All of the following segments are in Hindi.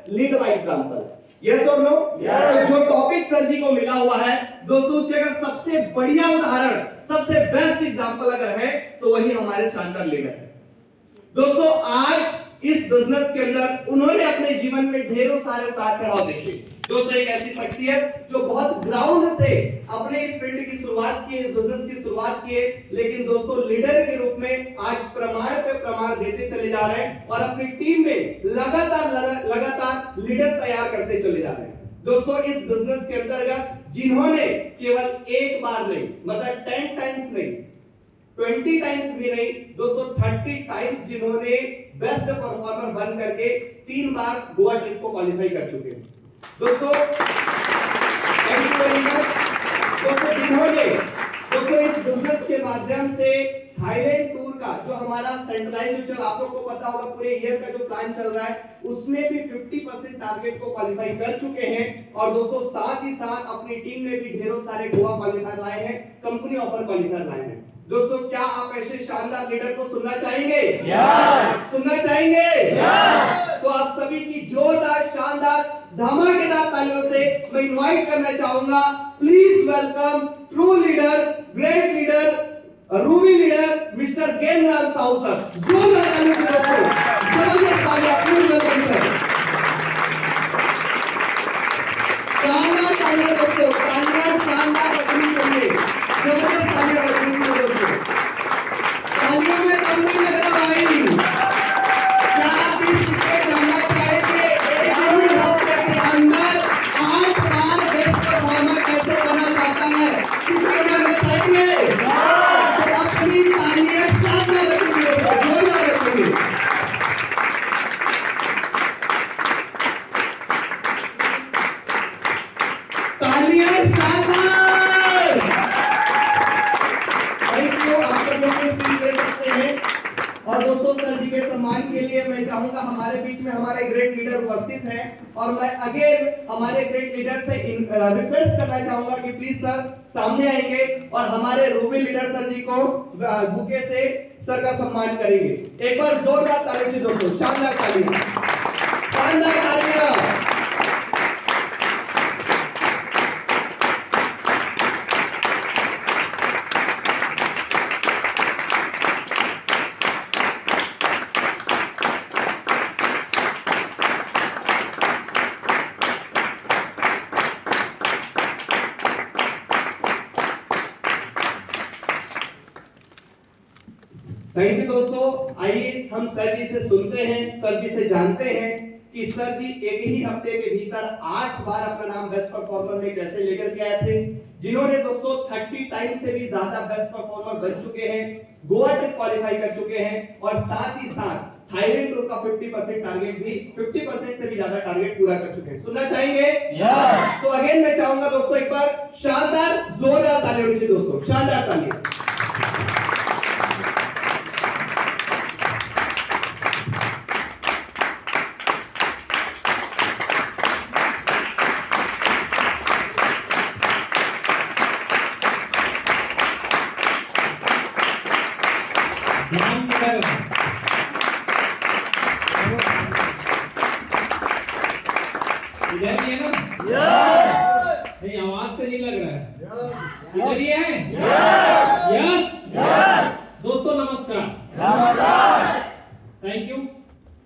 Lead by example. यस और नो? तो जो टॉपिक सर जी को मिला हुआ है दोस्तों, उसके अगर सबसे बढ़िया उदाहरण, सबसे बेस्ट एग्जांपल अगर है तो वही हमारे शानदार लीडर है। दोस्तों आज इस बिजनेस के अंदर उन्होंने अपने जीवन में ढेरों सारे उतार चढ़ाव देखे। दोस्तों एक ऐसी शख्सियत जो बहुत ग्राउंड से अपने इस फील्ड की शुरुआत की, इस बिजनेस की शुरुआत की, लेकिन दोस्तों लीडर के रूप में आज प्रमाण पे प्रमाण देते चले जा रहे हैं और अपनी टीम में लगातार लीडर तैयार करते चले जा रहे हैं। दोस्तों इस बिजनेस के अंतर्गत जिन्होंने केवल एक बार नहीं, मतलब 10 टाइम्स नहीं, 20 टाइम्स भी नहीं दोस्तों, 30 टाइम्स जिन्होंने बेस्ट परफॉर्मर बन करके 3 बार गोवा ट्रिप को क्वालिफाई कर चुके हैं। दोस्तों थैंक यू वेरी मच। दोस्तों इस बिजनेस के माध्यम से थाईलैंड टूर का जो हमारा सेंट्रलाइज जो चल, आप लोग को पता होगा पूरे ईयर का जो प्लान चल रहा है उसमें भी 50% टारगेट को क्वालिफाई कर चुके हैं। और दोस्तों साथ ही साथ अपनी टीम में भी ढेरों सारे गोवा क्वालिफायर लाए हैं, कंपनी ऑफर क्वालिफायर लाए हैं। दोस्तों क्या आप ऐसे शानदार लीडर को सुनना चाहेंगे? यस। सुनना चाहेंगे? यस। तो आप सभी की जोरदार शानदार धमाकेदार तालियों से मैं इनवाइट करना चाहूंगा, please welcome true leader, great leader, ruby leader mister Gendral Sahu sir. जोरदार तालियों से दोस्तों, जबरदस्त तालियां प्लीज वेलकम सर। शानदार तालियां दोस्तों, तालियां शानदार बजनी चाहिए, जबरदस्त तालियां बजनी चाहिए दोस्तों। तालियों में कम नहीं लग रहा भाई। क्या आप इस टिकट जानना चाहेंगे एक ही हफ्ते के अंदर 8 बार बेस्ट परफॉर्मर कैसे बना जाता है? टिकट जानना चाहेंगे? तो अपनी तालियां शानदार रखिए, जोरदार रखिए। तालियां शानदार। थैंक यू, आप सब लोग सीट ले सकते हैं। और दोस्तों सर जी के सम्मान के लिए मैं चाहूंगा, हमारे बीच में हमारे ग्रेट लीडर उपस्थित हैं और मैं अगेन हमारे ग्रेट लीडर से रिक्वेस्ट करना चाहूंगा कि प्लीज सर सामने आएंगे और हमारे रूबी लीडर सर जी को बुके से सर का सम्मान करेंगे। एक बार जोरदार तालियां से दोस्तों, शानदार तालियां, शानदार तालियां। थैंक यू दोस्तों। आइए हम सर जी से सुनते हैं, सर जी से जानते हैं कि सर जी एक ही हफ्ते के भीतर 8 बार अपना नाम बेस्ट परफॉर्मर में कैसे लेकर के आए थे, जिन्होंने दोस्तों 30 टाइम से भी ज्यादा बेस्ट परफॉर्मर बन चुके हैं, गोवा ट्रिप क्वालिफाई कर चुके हैं और साथ ही साथ थाईलैंड टूर का 50% टारगेट भी 50% से भी ज्यादा टारगेट पूरा कर चुके हैं। सुनना चाहेंगे? यस। तो अगेन मैं चाहूंगा दोस्तों एक बार शानदार जोरदार तालियों से दोस्तों, शानदार तालियां। इधर ही है ना? यस। नहीं आवाज से नहीं लग रहा है। इधर ही है? यस। यस। दोस्तों नमस्कार। नमस्कार। Thank you.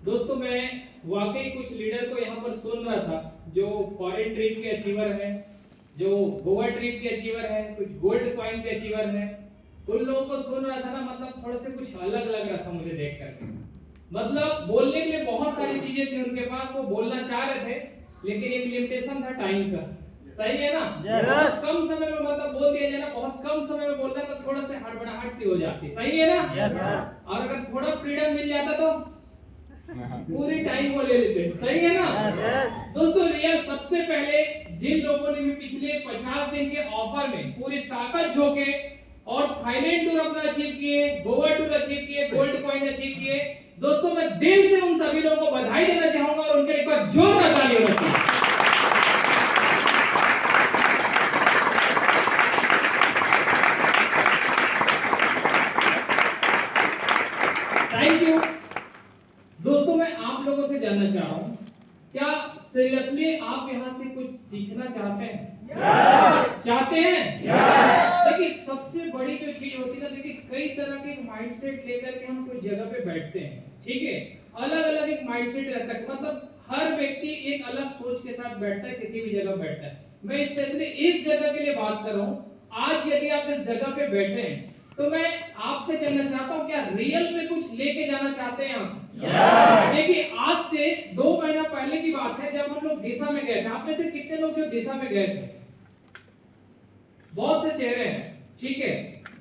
दोस्तों मैं वाकई कुछ लीडर को यहाँ पर सुन रहा था जो फॉरेन ट्रिप के अचीवर है, जो गोवा ट्रिप के अचीवर है, कुछ गोल्ड कॉइन के अचीवर है। उन लोगों को सुन रहा था ना, मतलब थोड़ा सा कुछ अलग लग रहा था मुझे देख करके। मतलब बोलने के लिए बहुत सारी चीजें थी उनके पास, वो बोलना चाह रहे थे, लेकिन एक लिमिटेशन था टाइम का। सही है ना? बहुत कम समय में मतलब बोल दिया जाए ना, बहुत कम समय में बोलना तो थोड़ा सा हड़बड़ाहट सी हो जाती। सही है ना? और अगर थोड़ा फ्रीडम मिल जाता तो पूरी टाइम वो ले लेते। सही है ना? दोस्तों रियल सबसे पहले जिन लोगों ने भी पिछले 50 दिन के ऑफर में पूरी ताकत झोंके और थाईलैंड टूर अपना अचीव किए, गोवा टूर अचीव किए, गोल्ड कॉइन अचीव किए, दोस्तों मैं दिल से उन सभी लोगों को बधाई देना चाहूंगा और उनके एक बार जोरदार तालियां बजाएं। Thank you. दोस्तों मैं आप लोगों से जानना चाह रहा हूं, क्या सीरियसली आप यहाँ से कुछ सीखना चाहते हैं? चाहते हैं? देखिए सबसे बड़ी जो चीज होती है ना, देखिए कई तरह के माइंडसेट लेकर के हम कोई जगह पे बैठते हैं, ठीक है? अलग अलग एक माइंडसेट रहता है, मतलब हर व्यक्ति एक अलग सोच के साथ बैठता है, किसी भी जगह बैठता है। मैं स्पेशली इस जगह के लिए बात कर रहा हूँ। आज यदि आप इस जगह पे बैठे हैं तो मैं आपसे जानना चाहता हूँ, क्या रियल में कुछ लेके जाना चाहते हैं यहाँ से? देखिए आज से 2 महीना पहले की बात है, जब हम लोग दिशा में गए थे। आप में से कितने लोग जो दिशा में गए थे? बहुत से चेहरे हैं, ठीक है।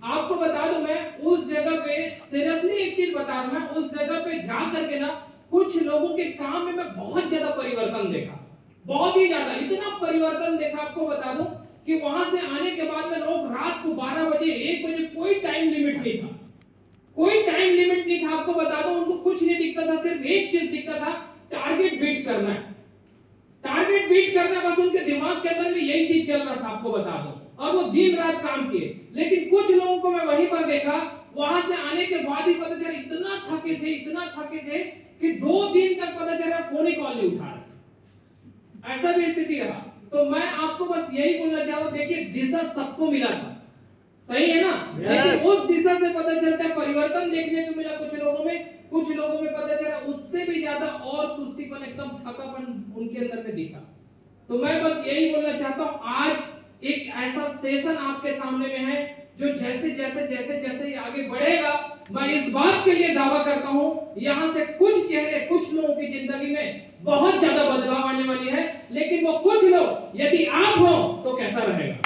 आपको बता दूं, मैं उस जगह पे सीरियसली एक चीज बता रहा हूं, मैं उस जगह पे जा करके ना कुछ लोगों के काम में मैं बहुत ज्यादा परिवर्तन देखा, बहुत ही ज्यादा, इतना परिवर्तन देखा। आपको बता दूं कि वहां से आने के बाद में लोग रात को 12 बजे 1 बजे कोई टाइम लिमिट नहीं था, कोई टाइम लिमिट नहीं था। आपको बता दूं उनको कुछ नहीं दिखता था, सिर्फ एक चीज दिखता था, टारगेट बीट करना है, टारगेट बीट करना, बस उनके दिमाग के अंदर में यही चीज चल रहा था। आपको बता दूं, और वो दिन रात काम किए। लेकिन कुछ लोगों को मैं वहीं पर देखा, वहां से आने के बाद ही पता चला इतना थके थे, इतना थके थे कि 2 दिन तक पता चला फोन ही कॉल नहीं उठा रहे, ऐसा भी स्थिति रहा। तो मैं आपको बस यही बोलना चाहता हूं, देखिए दिशा सबको मिला था, सही है ना? लेकिन उस दिशा से पता चलता है परिवर्तन देखने को मिला कुछ लोगों में, कुछ लोगों में पता चला उससे भी ज्यादा और सुस्तीपन, एकदम थकापन उनके अंदर में दिखा। तो मैं बस यही बोलना चाहता हूं, आज एक ऐसा सेशन आपके सामने में है जो जैसे जैसे जैसे जैसे आगे बढ़ेगा, मैं इस बात के लिए दावा करता हूं, यहां से कुछ चेहरे, कुछ लोगों की जिंदगी में बहुत ज्यादा बदलाव आने वाली है। लेकिन वो कुछ लोग यदि आप हो तो कैसा रहेगा?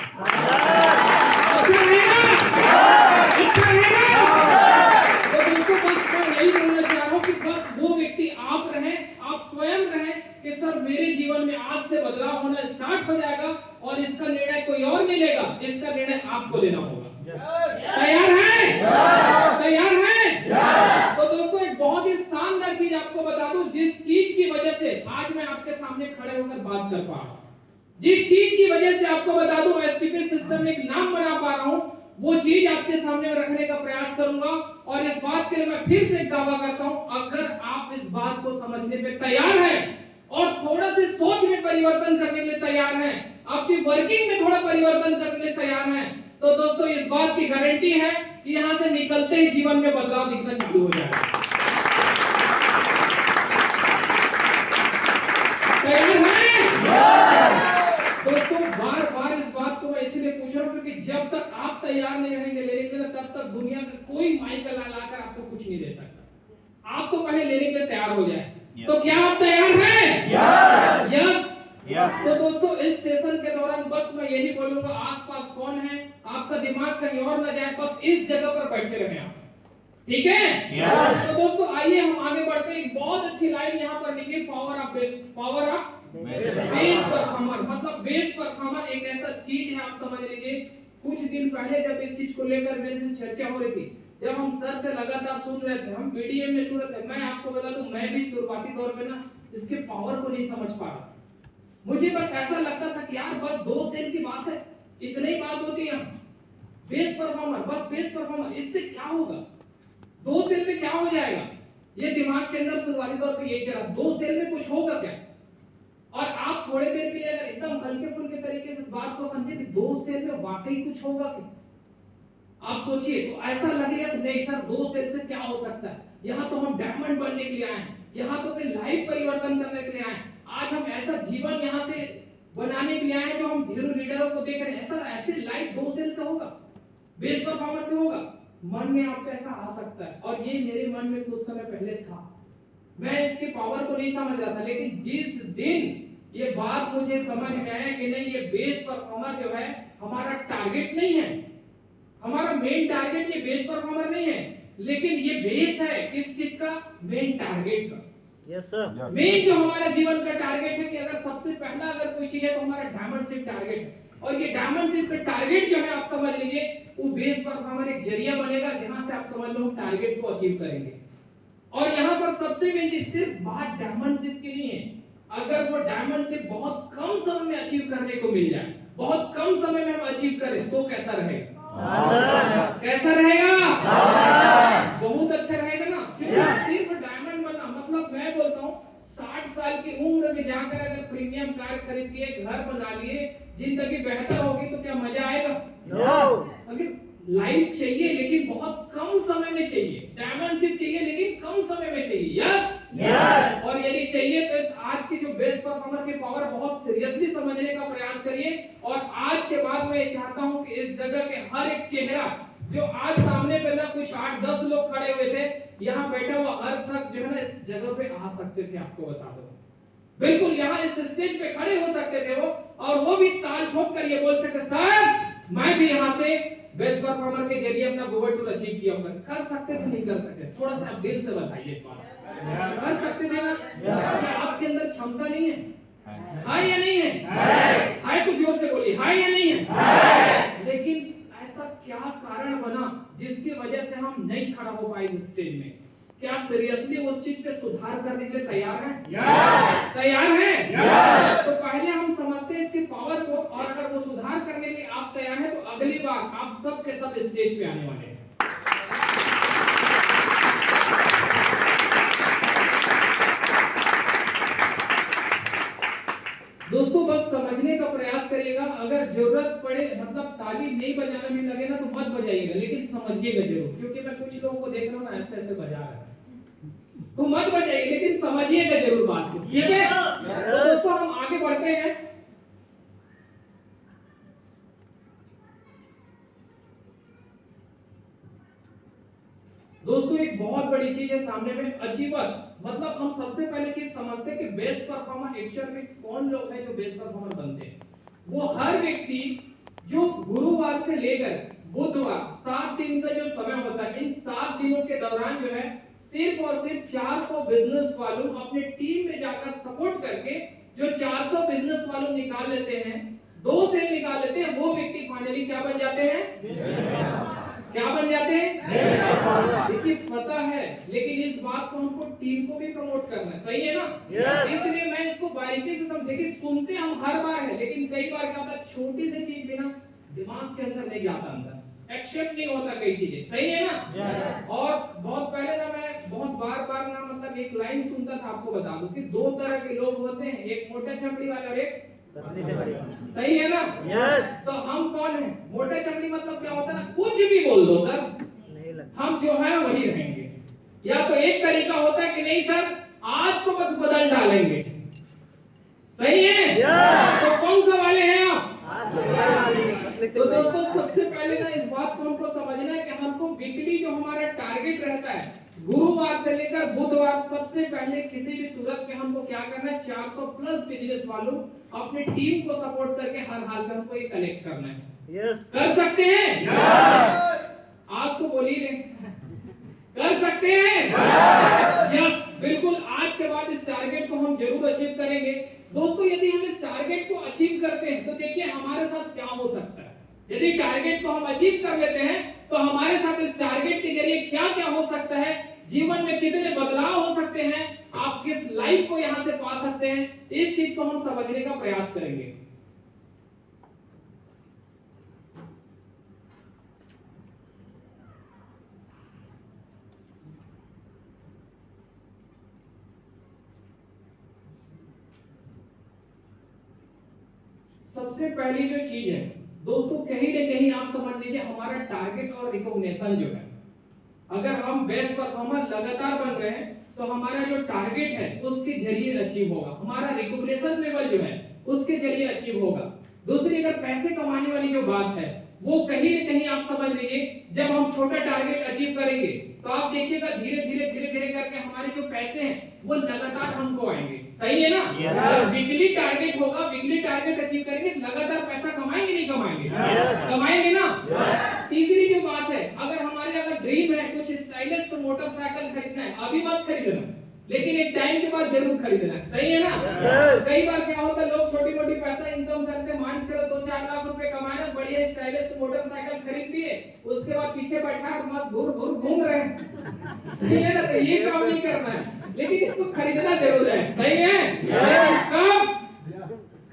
अच्छा रहेगा? अच्छा रहेगा? तो दोस्तों बस मैं यही बोलना चाह रहा हूं कि बस वो व्यक्ति आप रहें, आप स्वयं रहें कि सर मेरे जीवन में आज से बदलाव होना स्टार्ट हो जाएगा और इसका निर्णय कोई और नहीं लेगा, इसका निर्णय आपको लेना होगा। तैयार हैं? तैयार हैं? तो दोस्तों एक बहुत ही शानदार चीज आपको बता दूं, जिस चीज की वजह से आज मैं आपके सामने खड़े होकर बात कर पा रहा हूं, जिस चीज की वजह से आपको बता दूं एसटीपी सिस्टम में एक नाम बना पा रहा हूं, वो चीज आपके सामने रखने का प्रयास करूंगा। और इस बात के लिए मैं फिर से एक दावा करता हूं, अगर आप इस बात को समझने पे तैयार हैं और थोड़ा से सोच में परिवर्तन करने के लिए तैयार हैं, आपकी वर्किंग में थोड़ा परिवर्तन करने के लिए तैयार हैं, तो दोस्तों इस बात की गारंटी है कि यहां से निकलते ही जीवन में बदलाव दिखना चालू हो जाएगा। तैयार हैं? दोस्तों बार-बार इस बात को मैं इसलिए पूछ रहा हूं क्योंकि जब तक आप तैयार नहीं रहेंगे लेने के लिए, तब तक दुनिया में कोई माइकल लाकर आपको कुछ नहीं दे सकता। आप तो पहले लेने के लिए तैयार हो जाए। तो क्या आप तैयार हैं? यस। तो दोस्तों इस सेशन के दौरान बस मैं यही बोलूंगा, आसपास कौन है, आपका दिमाग कहीं और ना जाए, बस इस जगह पर बैठे रहें आप, ठीक है? तो दोस्तों आइए हम आगे बढ़ते हैं। एक बहुत अच्छी लाइन यहाँ पर लिखी, power of base, power of base performer. मतलब बेस परफॉर्मर एक ऐसा चीज है, आप समझ लीजिए। कुछ दिन पहले जब इस चीज को लेकर मेरे से चर्चा हो रही थी, जब हम सर से लगातार सुन रहे थे, हम बीडीएम में सुन रहे थे, मैं आपको बता दूं मैं भी शुरुआती दौर पे ना इसके पावर को नहीं समझ पा रहा। मुझे बस ऐसा लगता था कि यार बस 2 सेल की बात है, इतनी ही बात होती है, बेस परफॉर्मर, बस बेस परफॉर्मर, इससे क्या होगा, 2 सेल में क्या हो जाएगा, ये दिमाग के अंदर शुरुआती दौर पे यही चला, 2 सेल में कुछ होगा क्या? और आप थोड़े देर के लिए अगर एकदम हल्के फुल्के तरीके से इस बात को समझे कि 2 सेल में वाकई कुछ होगा क्या, आप सोचिए, तो ऐसा लगेगा कि नहीं सर 2 सेल से क्या हो सकता है, यहाँ तो हम डायमंड बनने के लिए आए हैं, यहाँ तो अपनी लाइफ परिवर्तन करने के लिए आए हैं, आज हम ऐसा जीवन यहाँ से बनाने के लिए आए हैं जो हम हीरो लीडरों को देख रहे हैं, ऐसा ऐसे लाइफ 2 सेल से होगा, बेस परफॉर्मर से होगा। मन में आपका ऐसा आ सकता है, और ये मेरे मन में कुछ समय पहले था, मैं इसके पावर को नहीं समझ रहा था। लेकिन जिस दिन ये बात मुझे समझ में आया कि नहीं, ये बेस परफॉर्मर जो है हमारा टारगेट नहीं है, हमारा मेन टारगेट ये बेस परफॉर्मर नहीं है, लेकिन ये बेस है किस चीज का, मेन टारगेट का। Yes sir. मेन जो हमारा जीवन का टारगेट है कि अगर सबसे पहला अगर कोई चीज है तो हमारा डायमंडशिप टारगेट है, और ये डायमंडशिप का टारगेट जो है आप समझ लीजिए वो बेस परफॉर्मर एक जरिया बनेगा जहां से आप समझ लो हम टारगेट को अचीव करेंगे। और यहाँ पर सबसे मेन चीज सिर्फ बात डायमंडशिप की नहीं है, अगर वो डायमंडशिप बहुत कम समय में अचीव करने को मिल जाए, बहुत कम समय में हम अचीव करें तो कैसा रहेगा, कैसा रहेगा, बहुत अच्छा रहेगा ना। क्योंकि सिर्फ डायमंड बनना मतलब मैं बोलता हूँ 60 साल की उम्र में जाकर अगर प्रीमियम कार खरीद लिए, घर बना लिए, जिंदगी बेहतर होगी तो क्या मजा आएगा? अगर लाइफ चाहिए लेकिन बहुत कम समय में चाहिए, डायमेंशिप चाहिए लेकिन कम समय में चाहिए, यस और यदि चाहिए तो इस आज के जो बेस्ट परफॉर्मर की पावर बहुत सीरियसली समझने का प्रयास करिए। और आज के बाद मैं चाहता हूं कि इस जगह के हर एक चेहरा जो आज सामने पे ना कुछ 8-10 लोग खड़े हुए थे, यहाँ बैठा हुआ हर शख्स जो है ना इस जगह पे आ सकते थे। आपको बता दो, बिल्कुल यहाँ इस स्टेज पे खड़े हो सकते थे वो, और वो भी ताल ठोक कर ये बोल सकते सर मैं भी यहाँ से बेस्ट परफॉर्मर के जरिए अपना गोल्ड टूर अचीव किया होगा। कर सकते थे, नहीं कर सकते? थोड़ा सा आप दिल से बताइए इस बात। कर सकते थे ना? क्या आपके अंदर क्षमता नहीं है? है या नहीं है? है तो जोर से बोलिए, है या नहीं है? लेकिन ऐसा क्या कारण बना जिसकी वजह से हम नहीं खड़ा हो पाए इस स्टेज में? क्या सीरियसली उस चीज पे सुधार करने के लिए तैयार हैं? तैयार हैं? तो पहले हम समझते हैं इसकी पावर को, और अगर वो सुधार करने के लिए आप तैयार हैं तो अगली बार आप सब के सब स्टेज पे आने वाले हैं। दोस्तों बस समझने का प्रयास करिएगा। अगर जरूरत पड़े, मतलब ताली नहीं बजाने में लगे ना तो मत बजाइएगा, लेकिन समझिएगा जरूर, क्योंकि मैं कुछ लोगों को देख रहा हूँ ना ऐसे ऐसे बजा रहे हैं, तो मत बजाइए लेकिन समझिएगा जरूर बात को, ठीक है? तो दोस्तों हम आगे बढ़ते हैं। दोस्तों एक बहुत बड़ी चीज है सामने में, अचीवर्स। मतलब हम सबसे पहले चीज समझते हैं कि बेस्ट परफॉर्मर एक्चुअल में कौन लोग हैं जो बेस्ट परफॉर्मर बनते हैं। वो हर व्यक्ति जो गुरुवार से लेकर बुधवार 7 दिन का जो समय होता है, इन 7 दिनों के दौरान जो है सिर्फ और सिर्फ 400 बिजनेस वालों अपने टीम में जाकर सपोर्ट करके जो 400 बिजनेस वालों निकाल लेते हैं, 2 सेल निकाल लेते हैं, वो व्यक्ति फाइनली क्या बन जाते हैं? क्या बन जाते हैं? देखिए पता है, लेकिन इस बात को हमको टीम को भी प्रमोट करना है, सही है ना? इसलिए मैं इसको बारीकी से समझ, देखिए सुनते हम हर बार है, लेकिन कई बार क्या होता है छोटी सी चीज भी ना दिमाग के अंदर नहीं जाता, अंदर एक्सेप्ट नहीं होता कई चीजें, सही है ना? और बहुत पहले ना मैं बहुत बार ना मतलब एक लाइन सुनता था, आपको बता दूं कि 2 तरह के लोग होते हैं, एक मोटा चमड़ी वाले और एक पतली से बड़ी, सही है ना? तो हम कौन है? मोटा चमड़ी मतलब क्या होता है ना, कुछ भी बोल दो सर, हम जो है वही रहेंगे। या तो एक तरीका होता है कि नहीं सर आज तो बस बदल डालेंगे, सही है? तो कौन सा वाले हैं आप? तो दोस्तों सबसे पहले ना इस बात को हमको समझना है कि हमको वीकली जो हमारा टारगेट रहता है, गुरुवार से लेकर बुधवार, सबसे पहले किसी भी सूरत में हमको क्या करना है, 400 प्लस बिजनेस वालों अपने टीम को सपोर्ट करके हर हाल में हमको ये कलेक्ट करना है। कर सकते हैं? आज तो बोली नहीं, कर सकते हैं? यस बिल्कुल। आज के बाद इस टारगेट को हम जरूर अचीव करेंगे। दोस्तों यदि हम इस टारगेट को अचीव करते हैं तो देखिए हमारे साथ क्या हो सकता है। यदि टारगेट को हम अचीव कर लेते हैं तो हमारे साथ इस टारगेट के जरिए क्या क्या हो सकता है, जीवन में कितने बदलाव हो सकते हैं, आप किस लाइफ को यहां से पा सकते हैं, इस चीज को हम समझने का प्रयास करेंगे। सबसे पहली जो चीज है दोस्तों, कहीं न कहीं आप समझ लीजिए हमारा टारगेट और रिकॉग्निशन जो है, अगर हम बेस्ट परफॉर्मर लगातार बन रहे हैं तो हमारा जो टारगेट है उसके जरिए अचीव होगा, हमारा रिकॉग्निशन लेवल जो है उसके जरिए अचीव होगा। दूसरी अगर पैसे कमाने वाली जो बात है वो कहीं न कहीं आप समझ लीजिए जब हम छोटा टारगेट अचीव करेंगे तो आप देखिएगा धीरे धीरे करके हमारे जो पैसे हैं वो लगातार हमको आएंगे, सही है ना? वीकली टारगेट होगा, वीकली टारगेट अचीव करेंगे, लगातार पैसा कमाएंगे, नहीं कमाएंगे? कमाएंगे ना? तीसरी जो बात है, अगर ड्रीम है कुछ स्टाइलिश मोटरसाइकिल खरीदना है, अभी मत खरीदना, लेकिन एक टाइम के बाद जरूर खरीदना है, सही है ना? कई बार क्या होता है लोग छोटी मोटी पैसा इनकम करते, मान चलो 2-4 लाख रुपए कमाना, बढ़िया स्टाइलिश मोटरसाइकिल खरीद दिए, उसके बाद पीछे बैठा मस्त घूम रहे हैं, सही है ना? तो ये काम नहीं करना है, लेकिन इसको खरीदना जरूर है, सही है?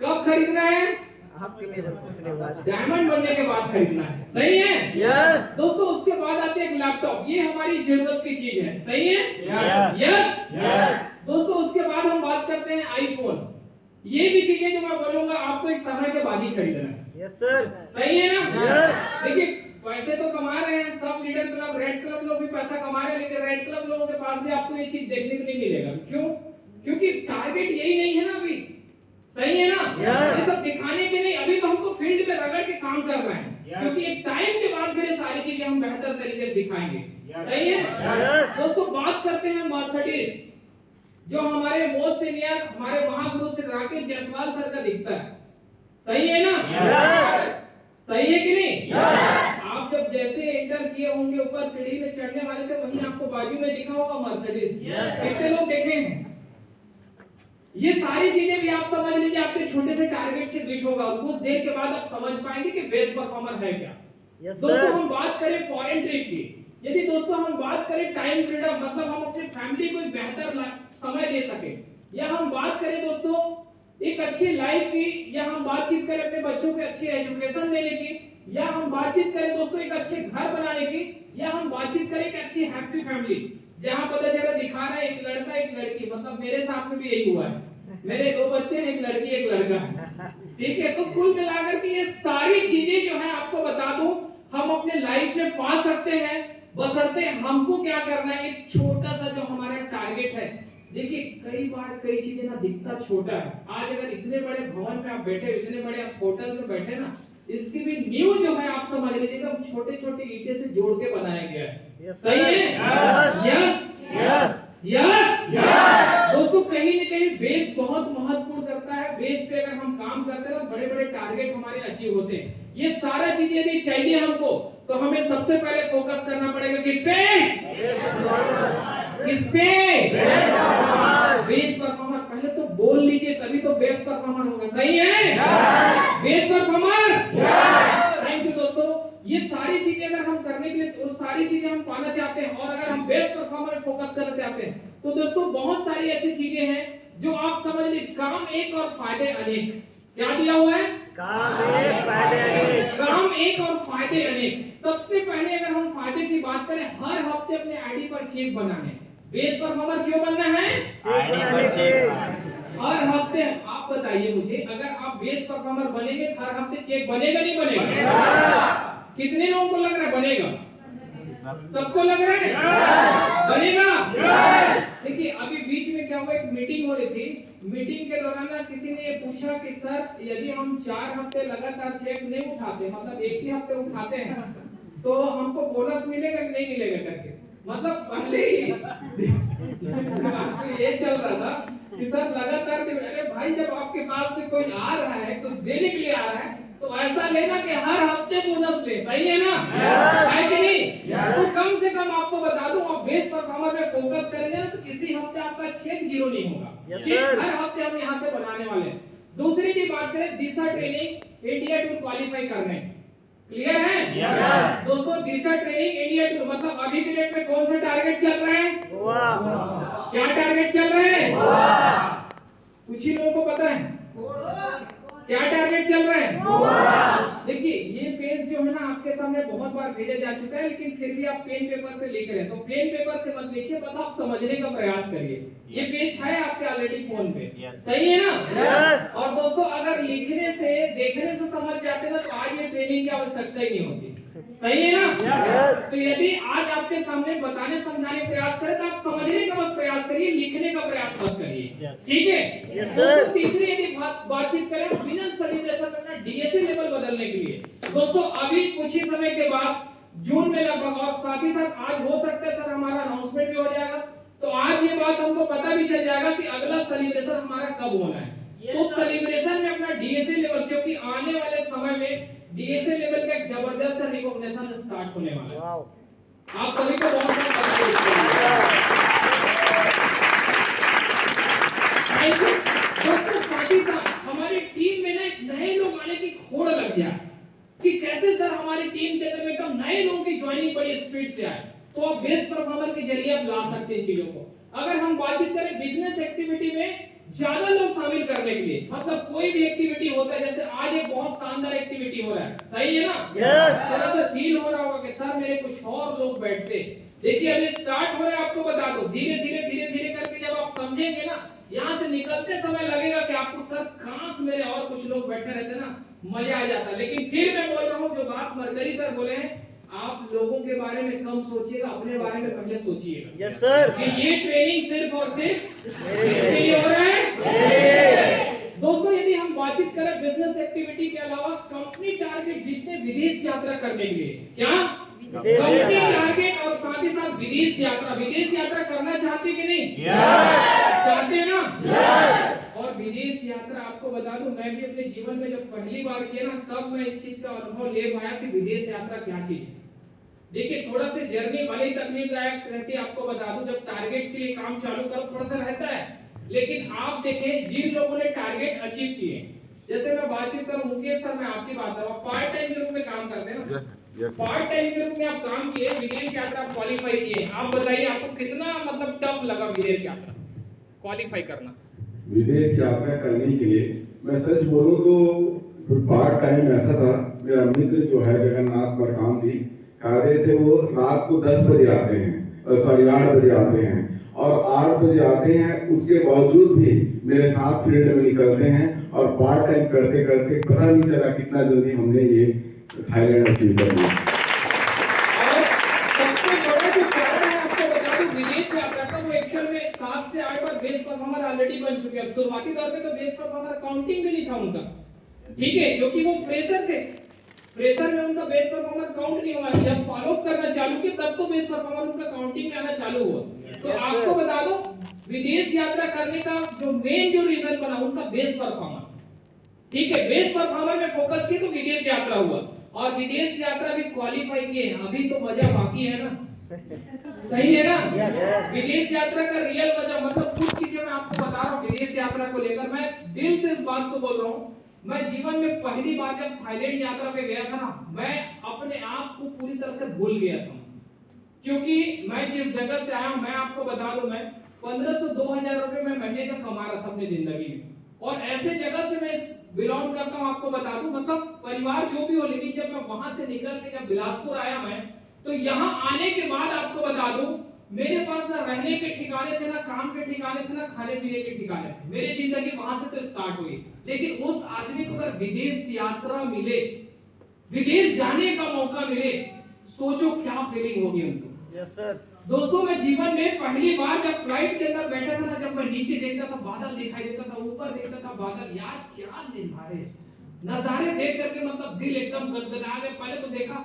कब खरीदना है? डायमंड बनने के बाद खरीदना है, सही है? यस दोस्तों। उसके बाद आते हैं एक लैपटॉप, ये हमारी जरूरत की चीज है, सही है? यस दोस्तों। उसके बाद हम बात करते हैं आईफोन। ये भी चीजें जो मैं बोलूंगा आपको एक समय के बाद ही खरीदना है। Yes sir. सही है ना? यस। देखिए पैसे तो कमा रहे हैं सब, लीडर क्लब, रेड क्लब लोग भी पैसा कमा रहे हैं, लेकिन रेड क्लब लोगों के पास भी आपको ये चीज देखने को नहीं मिलेगा। क्यों? क्योंकि टारगेट यही नहीं है ना अभी। सही है ना? ये सब दिखाने के नहीं, अभी तो हमको फील्ड में रगड़ के काम कर रहे हैं, क्योंकि एक टाइम के बाद फिर ये सारी चीजें हम बेहतर तरीके से दिखाएंगे। सही है दोस्तों? बात करते हैं मर्सिडीज, जो हमारे मोस्ट सीनियर हमारे महागुरु श्री राकेश जायसवाल सर का दिखता है। सही है ना? सही है कि नहीं? आप जब जैसे एंटर किए होंगे ऊपर सीढ़ी में चढ़ने वाले थे, वहीं आपको बाजू में दिखा होगा मर्सिडीज। कितने लोग देखे हैं? ये सारी चीजें भी आप समझ लीजिए, आपके छोटे से टारगेट से बीट होगा। कुछ देर के बाद आप समझ पाएंगे कि बेस्ट परफॉर्मर है क्या। दोस्तों हम बात करें फॉरेन ट्रिप की, यदि दोस्तों हम बात करें टाइम फ्रीडम, मतलब हम अपनी फैमिली को एक बेहतर समय दे सके, या हम बात करें दोस्तों एक अच्छी लाइफ की, या हम बातचीत करें अपने बच्चों को अच्छी एजुकेशन देने की, या हम बातचीत करें दोस्तों एक अच्छे घर बनाने की, या हम बातचीत करें एक अच्छी हैप्पी फैमिली, जहां पता चला दिखा रहा है एक लड़का एक लड़की, मतलब मेरे साथ में भी यही हुआ है, मेरे 2 बच्चे हैं, एक लड़की एक लड़का। ठीक है, तो कुल मिलाकर के ये सारी चीजें जो है आपको बता दूं हम अपने लाइफ में पा सकते हैं, बशर्ते हमको क्या करना है, एक छोटा सा जो हमारा टारगेट है। देखिए कई बार कई चीजें ना दिखता छोटा है, आज अगर इतने बड़े भवन में आप बैठे, इतने बड़े आप होटल में बैठे ना, इसकी भी न्यू जो है आप समझ लीजिए एकदम छोटे छोटे ईंटे से जोड़ के बनाया गया है। सही है? Yes yes yes. दोस्तों कहीं न कहीं बेस बहुत महत्वपूर्ण करता है। बेस पे अगर हम काम करते हैं ना, बड़े बड़े टारगेट हमारे अचीव होते हैं। ये सारा चीजें यदि चाहिए हमको, तो हमें सबसे पहले फोकस करना पड़ेगा किस पे? किस पे? Base performer. पहले तो बोल लीजिए, तभी तो बेस परफॉर्मर होगा। सही है? Base performer. थैंक यू दोस्तों। ये सारी चीजें अगर हम करने के लिए, तो सारी चीजें हम पाना चाहते हैं, और अगर हम बेस्ट परफॉर्मर में फोकस करना चाहते हैं, तो दोस्तों बहुत सारी ऐसी चीजें हैं जो आप समझ लीजिए, काम एक और फायदे अनेक। क्या दिया हुआ है? काम एक फायदे अनेक। काम एक और फायदे अनेक। सबसे पहले अगर हम फायदे की बात करें, हर हफ्ते अपने आईडी पर चेक बनाने। बेस परफॉर्मर क्यों बनना है? चेक बनाने के। हर हफ्ते आप बताइए मुझे, अगर आप बेस परफॉर्मर बनेंगे, हर हफ्ते चेक बनेगा नहीं बनेगा? कितने लोगों को लग रहा है बनेगा? सबको लग रहा है बनेगा? देखिए अभी बीच में क्या हुआ, एक मीटिंग हो रही थी। मीटिंग के दौरान ना किसी ने ये पूछा कि सर यदि हम 4 हफ्ते लगातार चेक नहीं उठाते, मतलब एक ही हफ्ते उठाते हैं, तो हमको बोनस मिलेगा कि नहीं मिलेगा करके। मतलब पहले ही ये चल रहा था कि सर लगातार, अरे भाई जब आपके पास में कोई आ रहा है, कुछ देने के लिए आ रहा है, तो ऐसा लेना कि हर हफ्ते बोनस ले। सही है ना? है कि नहीं? तो कम से कम आपको बता दूं, आप बेस परफॉर्मर पे फोकस करेंगे ना, तो किसी हफ्ते आपका चेक जीरो नहीं होगा। चेक हर हफ्ते हम यहाँ से बनाने वाले हैं। दूसरी चीज बात करें, दिशा ट्रेनिंग इंडिया टूर क्वालिफाई करने। क्लियर है? यस। दोस्तों दिशा ट्रेनिंग इंडिया टूर, मतलब अभी के डेट में कौन सा टारगेट चल रहा है? क्या टारगेट चल रहा है? कुछ ही लोगों को पता है क्या टारगेट चल रहा है। देखिए ये पेज जो है ना आपके सामने बहुत बार भेजा जा चुका है, लेकिन फिर भी आप पेन पेपर से लिख रहे हैं, तो पेन पेपर से मत लिखिए, बस आप समझने का प्रयास करिए। ये पेज है आपके ऑलरेडी फोन पे। सही है ना? यस। और दोस्तों अगर लिखने से, देखने से समझ जाते ना, तो आज ये ट्रेनिंग की आवश्यकता ही नहीं होती। सही है ना? यस। तो यदि आज आपके सामने बताने समझाने प्रयास करें, तो आप समझने का बस प्रयास करिए, लिखने का प्रयास मत करिए। ठीक है? Yes sir. तीसरी यदि बातचीत करें बिजनेस सेलिब्रेशन अपना डीएसए लेवल बदलने के लिए, दोस्तों अभी कुछ ही समय के बाद जून में लगभग, और साथ ही साथ आज हो सकता है सर हमारा अनाउंसमेंट भी हो जाएगा, तो आज ये बात हमको पता भी चल जाएगा कि अगला सेलिब्रेशन हमारा कब होना है। उस सेलिब्रेशन में अपना डीएसए लेवल, क्योंकि आने वाले समय में डीएसए लेवल का एक जबरदस्त रिकॉग्निशन स्टार्ट होने वाला है। आप सभी को बहुत बहुत थैंक यू। दोस्तों साथ ही साथ हमारी टीम में ना एक नए लोग आने की होड़ लग गया कि कैसे सर हमारी टीम के अंदर एकदम नए लोगों की ज्वाइनिंग बड़ी स्पीड से आए, तो आप बेस्ट परफॉर्मर के जरिए आप ला सकते हैं चीजों को। अगर हम बातचीत करें बिजनेस एक्टिविटी में ज्यादा लोग शामिल करने के लिए, मतलब कोई भी एक्टिविटी होता है, जैसे आज एक बहुत शानदार एक्टिविटी हो रहा है। सही है ना? यस। थोड़ा सा फील हो रहा होगा कि सर मेरे कुछ और लोग बैठते। देखिए अभी स्टार्ट हो रहा है, आपको बता दो, धीरे धीरे करके जब आप समझेंगे ना, यहाँ से निकलते समय लगेगा कि आपको सर काश मेरे और कुछ लोग बैठे रहते ना, मजा आ जाता। लेकिन फिर मैं बोल रहा हूँ जो बात मरकरी सर बोले हैं, आप लोगों के बारे में कम सोचिएगा, अपने बारे में पहले सोचिएगा। Yes sir. कि ये ट्रेनिंग सिर्फ और सिर्फ किसके लिए हो रहा है? दोस्तों यदि हम बातचीत करें बिजनेस एक्टिविटी के अलावा, कंपनी टारगेट जितने विदेश यात्रा करने के लिए, क्या कंपनी टारगेट और साथ ही साथ विदेश यात्रा करना चाहते कि नहीं? चाहते हैं ना? और विदेश यात्रा आपको बता दूं, मैं भी अपने जीवन में जब पहली बार किया ना, तब मैं इस चीज का अनुभव ले पाया कि विदेश यात्रा क्या चीज है। देखिए थोड़ा सा जर्नी भले ही तकलीफदायक रहती है, आपको बता दूं, जब टारगेट के लिए काम चालू करो थोड़ा सा रहता है, लेकिन आप देखें जिन लोगों ने टारगेट अचीव किए, जैसे मैं बातचीत करूं मुकेश सर, मैं आपकी बात कर रहा हूं, पार्ट टाइम के रूप में काम करते हैं ना, पार्ट टाइम के रूप में आप काम किए, विदेश यात्रा क्वालिफाई किए, आप बताइए आपको कितना मतलब टफ लगा विदेश यात्रा क्वालिफाई करना? विदेश यात्रा करने के लिए मैं सच बोलूं तो पार्ट टाइम ऐसा था, मेरा मित्र जो है जगन्नाथ मरकाम जी, कायदे से वो रात को 10 बजे आते हैं, सॉरी 8 बजे आते हैं, और 8 बजे आते हैं, उसके बावजूद भी मेरे साथ फील्ड में निकलते हैं, और पार्ट टाइम करते करते पता नहीं चला कितना जल्दी हमने ये थाईलैंड अचीव कर लिया। और सबसे बड़ा जो कारण है आपको बता दूं विदेश यात्रा का, वो एक्चुअल में 7 से 8 बार बेस्ट परफॉर्मर ऑलरेडी बन चुके हैं। शुरुआती दौर पे तो बेस्ट परफॉर्मर काउंटिंग भी नहीं था उनका, ठीक है, क्योंकि वो फ्रेशर थे, फ्रेशर में उनका बेस्ट परफॉर्मर काउंट नहीं हुआ। जब फॉलो करना चालू किया तब तो बेस्ट परफॉर्मर उनका काउंटिंग में आना चालू हुआ। तो आपको बता दो विदेश यात्रा करने का जो मेन जो रीजन बना उनका बेस्ट परफॉर्मर, ठीक है, बेस्ट परफॉर्मर में फोकस किया तो विदेश यात्रा हुआ, और विदेश यात्रा भी क्वालिफाई किए। अभी तो मजा बाकी है ना, सही है ना? विदेश यात्रा का रियल मजा, मतलब कुछ चीजें मैं आपको बता रहा हूँ विदेश यात्रा को लेकर, मैं दिल से इस बात को बोल रहा हूँ। मैं जीवन में पहली बार जब थाईलैंड यात्रा पे गया था ना, मैं अपने आप को पूरी तरह से भूल गया था, क्योंकि मैं जिस जगह से आया हूं, मैं आपको बता दूं, मैं 1500-2000 रुपए मैं महीने का कमा रहा था अपनी जिंदगी में, और ऐसे जगह से मैं बिलोंग करता हूं, आपको बता दूं, मतलब परिवार जो भी हो, लेकिन जब मैं वहां से निकल के जब बिलासपुर आया मैं, तो यहाँ आने के बाद आपको बता दूं मेरे पास ना रहने के ठिकाने थे, ना काम के ठिकाने थे, ना खाने पीने के ठिकाने थे। मेरी जिंदगी वहां से तो स्टार्ट हुई, लेकिन उस आदमी को अगर विदेश यात्रा मिले, विदेश जाने का मौका मिले, सोचो क्या फीलिंग होगी उनको। Yes sir. दोस्तों मैं जीवन में पहली बार जब फ्लाइट के अंदर बैठा था ना, जब मैं नीचे देखता था बादल दिखाई देता था, ऊपर देखता था बादल, यार क्या नजारे देख करके मतलब दिल एकदम गदगदा गया। पहले तो देखा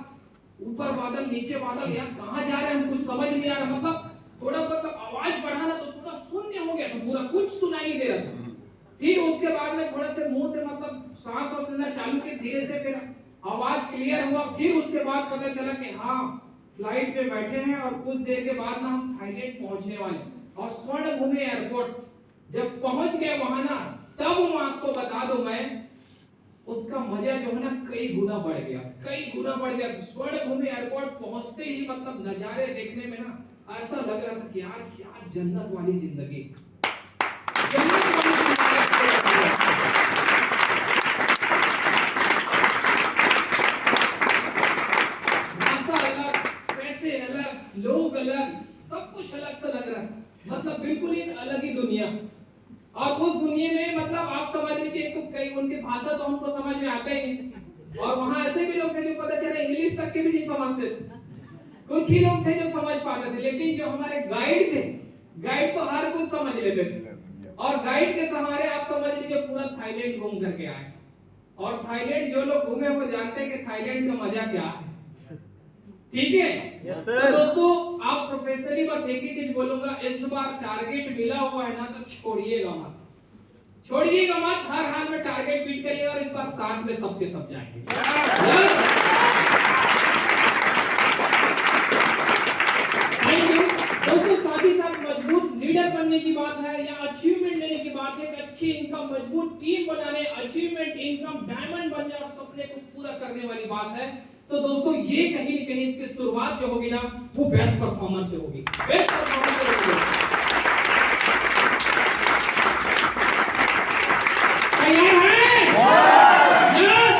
ऊपर बादल नीचे बादल, यार कहाँ जा रहे हैं हम, कुछ समझ नहीं आ रहा, मतलब थोड़ा बहुत आवाज बढ़ाना तो सुना शून्य हो गया था, पूरा कुछ सुनाई नहीं दे रहा था। फिर उसके बाद में थोड़ा से मुंह से मतलब सांस लेना चालू की, धीरे से फिर आवाज क्लियर हुआ। फिर उसके बाद पता चला कि हाँ फ्लाइट पे बैठे हैं, और कुछ देर के बाद ना हम थाईलैंड पहुंचने वाले, और स्वर्णभूमि एयरपोर्ट जब पहुंच गए वहां ना, तब मैं आपको बता दूं, मैं उसका मजा जो है ना कई गुना बढ़ गया, कई गुना बढ़ गया। स्वर्णभूमि एयरपोर्ट पहुंचते ही मतलब नजारे देखने में ना ऐसा लग रहा था कि यार क्या जन्नत वाली जिंदगी, जन्नत वाली जिंदगी। भाषा अलग, पैसे अलग, लोग अलग, सब कुछ अलग सा लग रहा है, मतलब बिल्कुल ही अलग ही दुनिया। और उस दुनिया में मतलब आप समझ लीजिए, तो कई उनकी भाषा तो हमको समझ में आता ही नहीं, और वहां ऐसे भी लोग थे जो पता चला इंग्लिश तक के भी नहीं समझते थे, कुछ ही लोग थे जो समझ पाते थे। लेकिन जो हमारे गाइड थे, गाइड तो हर कुछ समझ लेते थे, और गाइड के सहारे आप समझ लीजिए पूरा थाईलैंड घूम करके आए। और थाईलैंड जो लोग घूमे वो जानते हैं कि थाईलैंड का मजा क्या है, ठीक है? यस तो सर। दोस्तों आप प्रोफेशनली बस एक ही चीज बोलूंगा, इस बार टारगेट मिला हुआ है ना, तो छोड़िएगा मत, छोड़िएगा मत, हर हाल में टारगेट बीट करिए, और इस बार साथ में सबके सब जाएंगे। थैंक यू दोस्तों। साथ ही साथ मजबूत लीडर बनने की बात है, या अचीवमेंट लेने की बात है, कि अच्छी इनकम, मजबूत टीम बनाने, अचीवमेंट, इनकम, डायमंड बनने और सपने को पूरा करने वाली बात है। तो दोस्तों ये कहीं न कहीं इसकी शुरुआत जो होगी ना, वो बेस्ट परफॉर्मेंस से होगी, बेस्ट परफॉर्मेंस से होगी। तैयार हैं? यस।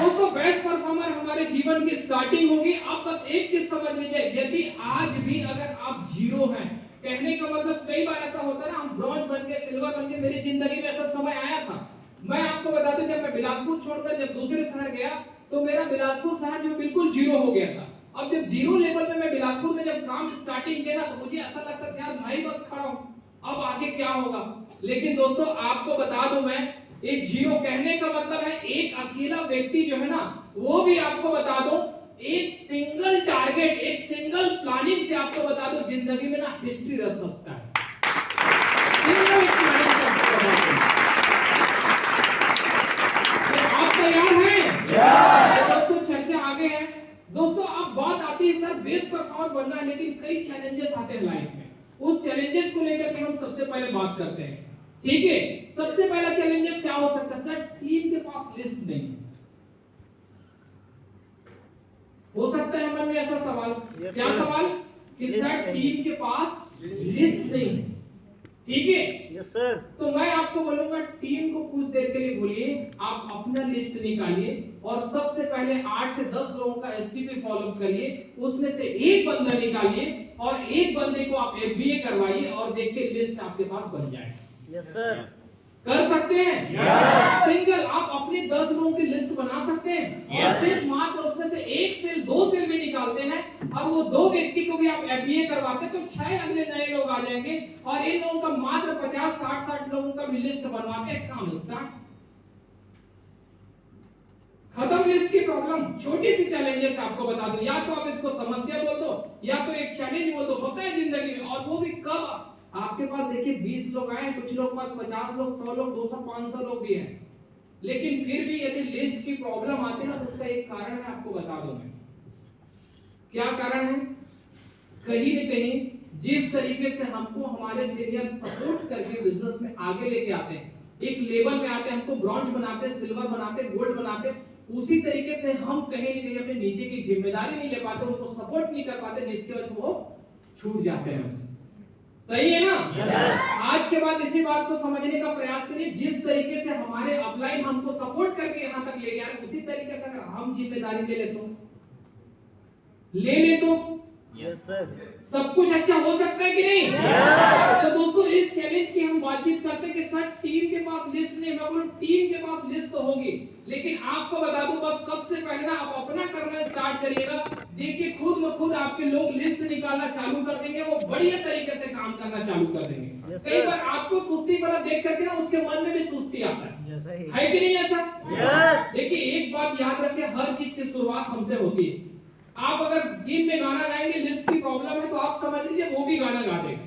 दोस्तों बेस्ट परफॉर्मर हमारे जीवन की स्टार्टिंग होगी। आप बस एक चीज समझ लीजिए, यदि आज भी अगर आप जीरो हैं, कहने का मतलब कई बार ऐसा होता है ना, हम ब्रॉन्ज बन के, सिल्वर बन के, मेरी जिंदगी में ऐसा समय आया था। मैं आपको बता दूं, जब मैं बिलासपुर छोड़कर जब दूसरे शहर गया तो मेरा बिलासपुर शहर जो बिल्कुल जीरो हो गया था। अब जब जीरो लेवल में मैं बिलासपुर में जब काम स्टार्टिंग किया ना, तो मुझे ऐसा लगता था यार मैं ही बस खड़ा हूं, अब आगे क्या होगा। लेकिन दोस्तों आपको बता दूं, मैं एक जीरो कहने का मतलब है एक अकेला व्यक्ति जो है ना, वो भी आपको बता दो एक सिंगल टारगेट, एक सिंगल प्लानिंग से आपको बता दो जिंदगी में ना हिस्ट्री रच सकता है। सिंगल प्लानिंग से आपको बता दूं। आप तैयार हैं? दोस्तों चर्चा आगे है। दोस्तों अब बात आती है सर बेस्ट परफॉर्मर बनना है, लेकिन कई चैलेंजेस आते हैं लाइफ में। उस चैलेंजेस को लेकर के हम सबसे पहले बात करते हैं। ठीक है, सबसे पहला चैलेंजेस क्या हो सकता है सर? टीम के पास लिस्ट नहीं है। हो सकता है मन में ऐसा सवाल, क्या सवाल कि सर टीम के पास लिस्ट नहीं है। ठीक है, यस सर। तो मैं आपको बोलूंगा टीम को कुछ देर के लिए बोलिए, आप अपना लिस्ट निकालिए और सबसे पहले 8 से 10 लोगों का एसटीपी फॉलो करिए, उसमें से एक बंदा निकालिए और एक बंदे को आप एफबीए करवाइए और देखिए लिस्ट आपके पास बन जाए। Yes sir. कर सकते हैं? यस। सिंगल आप अपने 10 लोगों की लिस्ट बना सकते हैं और सिर्फ मात्र उसमें से एक सेल, 2 सेल भी निकालते हैं और वो 2 व्यक्ति को भी आप एफबीए करवाते हैं तो 6 अगले नए लोग आ जाएंगे और इन लोगों का मात्र 50, 60 लोगों का भी लिस्ट बनवाते हैं, काम स्टार्ट। खत्म लिस्ट की प्रॉब्लम। छोटी सी चैलेंजेस आपको बता दूं, या तो आप इसको समस्या बोल दो या तो एक चैलेंज बोल दो, होता है जिंदगी में। और वो भी कब? आपके पास देखिए 20 लोग आए, कुछ लोग पास 50 लोग, 100 लोग, 200, 500 लोग भी हैं, लेकिन फिर भी यदि लिस्ट की प्रॉब्लम आती है ना तो उसका एक कारण है, आपको बता दूं मैं। क्या कारण है? कहीं न कहीं जिस तरीके से हमको हमारे सीनियर सपोर्ट करके बिजनेस में आगे लेके आते हैं, एक लेवल में आते हैं, हमको ब्रॉन्ज बनाते, सिल्वर बनाते, गोल्ड बनाते, उसी तरीके से हम कहीं न कहीं अपने नीचे की जिम्मेदारी नहीं ले पाते, उनको सपोर्ट नहीं कर पाते, जिसकी वजह से वो छूट जाते हैं हमसे। सही है ना? yes. आज के बाद इसी बात को समझने का प्रयास करिए, जिस तरीके से हमारे अपलाइन हमको सपोर्ट करके यहाँ तक ले गया, उसी तरीके से अगर हम जिम्मेदारी ले ले तो यस सर। सब कुछ अच्छा हो सकता है कि नहीं? yes. तो दोस्तों इस चैलेंज की हम बातचीत करते हैं कि सर टीम के पास लिस्ट नहीं। मैं बोलूं टीम के पास लिस्ट तो होगी, लेकिन आपको बता दूं बस सबसे पहले ना आप अपना करना स्टार्ट करिएगा। देखिए खुद ब खुद आपके लोग लिस्ट निकालना चालू कर देंगे, वो बढ़िया तरीके से काम करना चालू कर देंगे। yes, कई बार आपको सुस्ती वाला देख करके ना उसके मन में भी सुस्ती आता है, है कि नहीं ऐसा? yes. देखिए एक बात याद रखिए, हर चीज की शुरुआत हमसे होती है। आप अगर टीम में गाना गाएंगे, लिस्ट की प्रॉब्लम है तो आप समझ लीजिए वो भी गाना गा देंगे,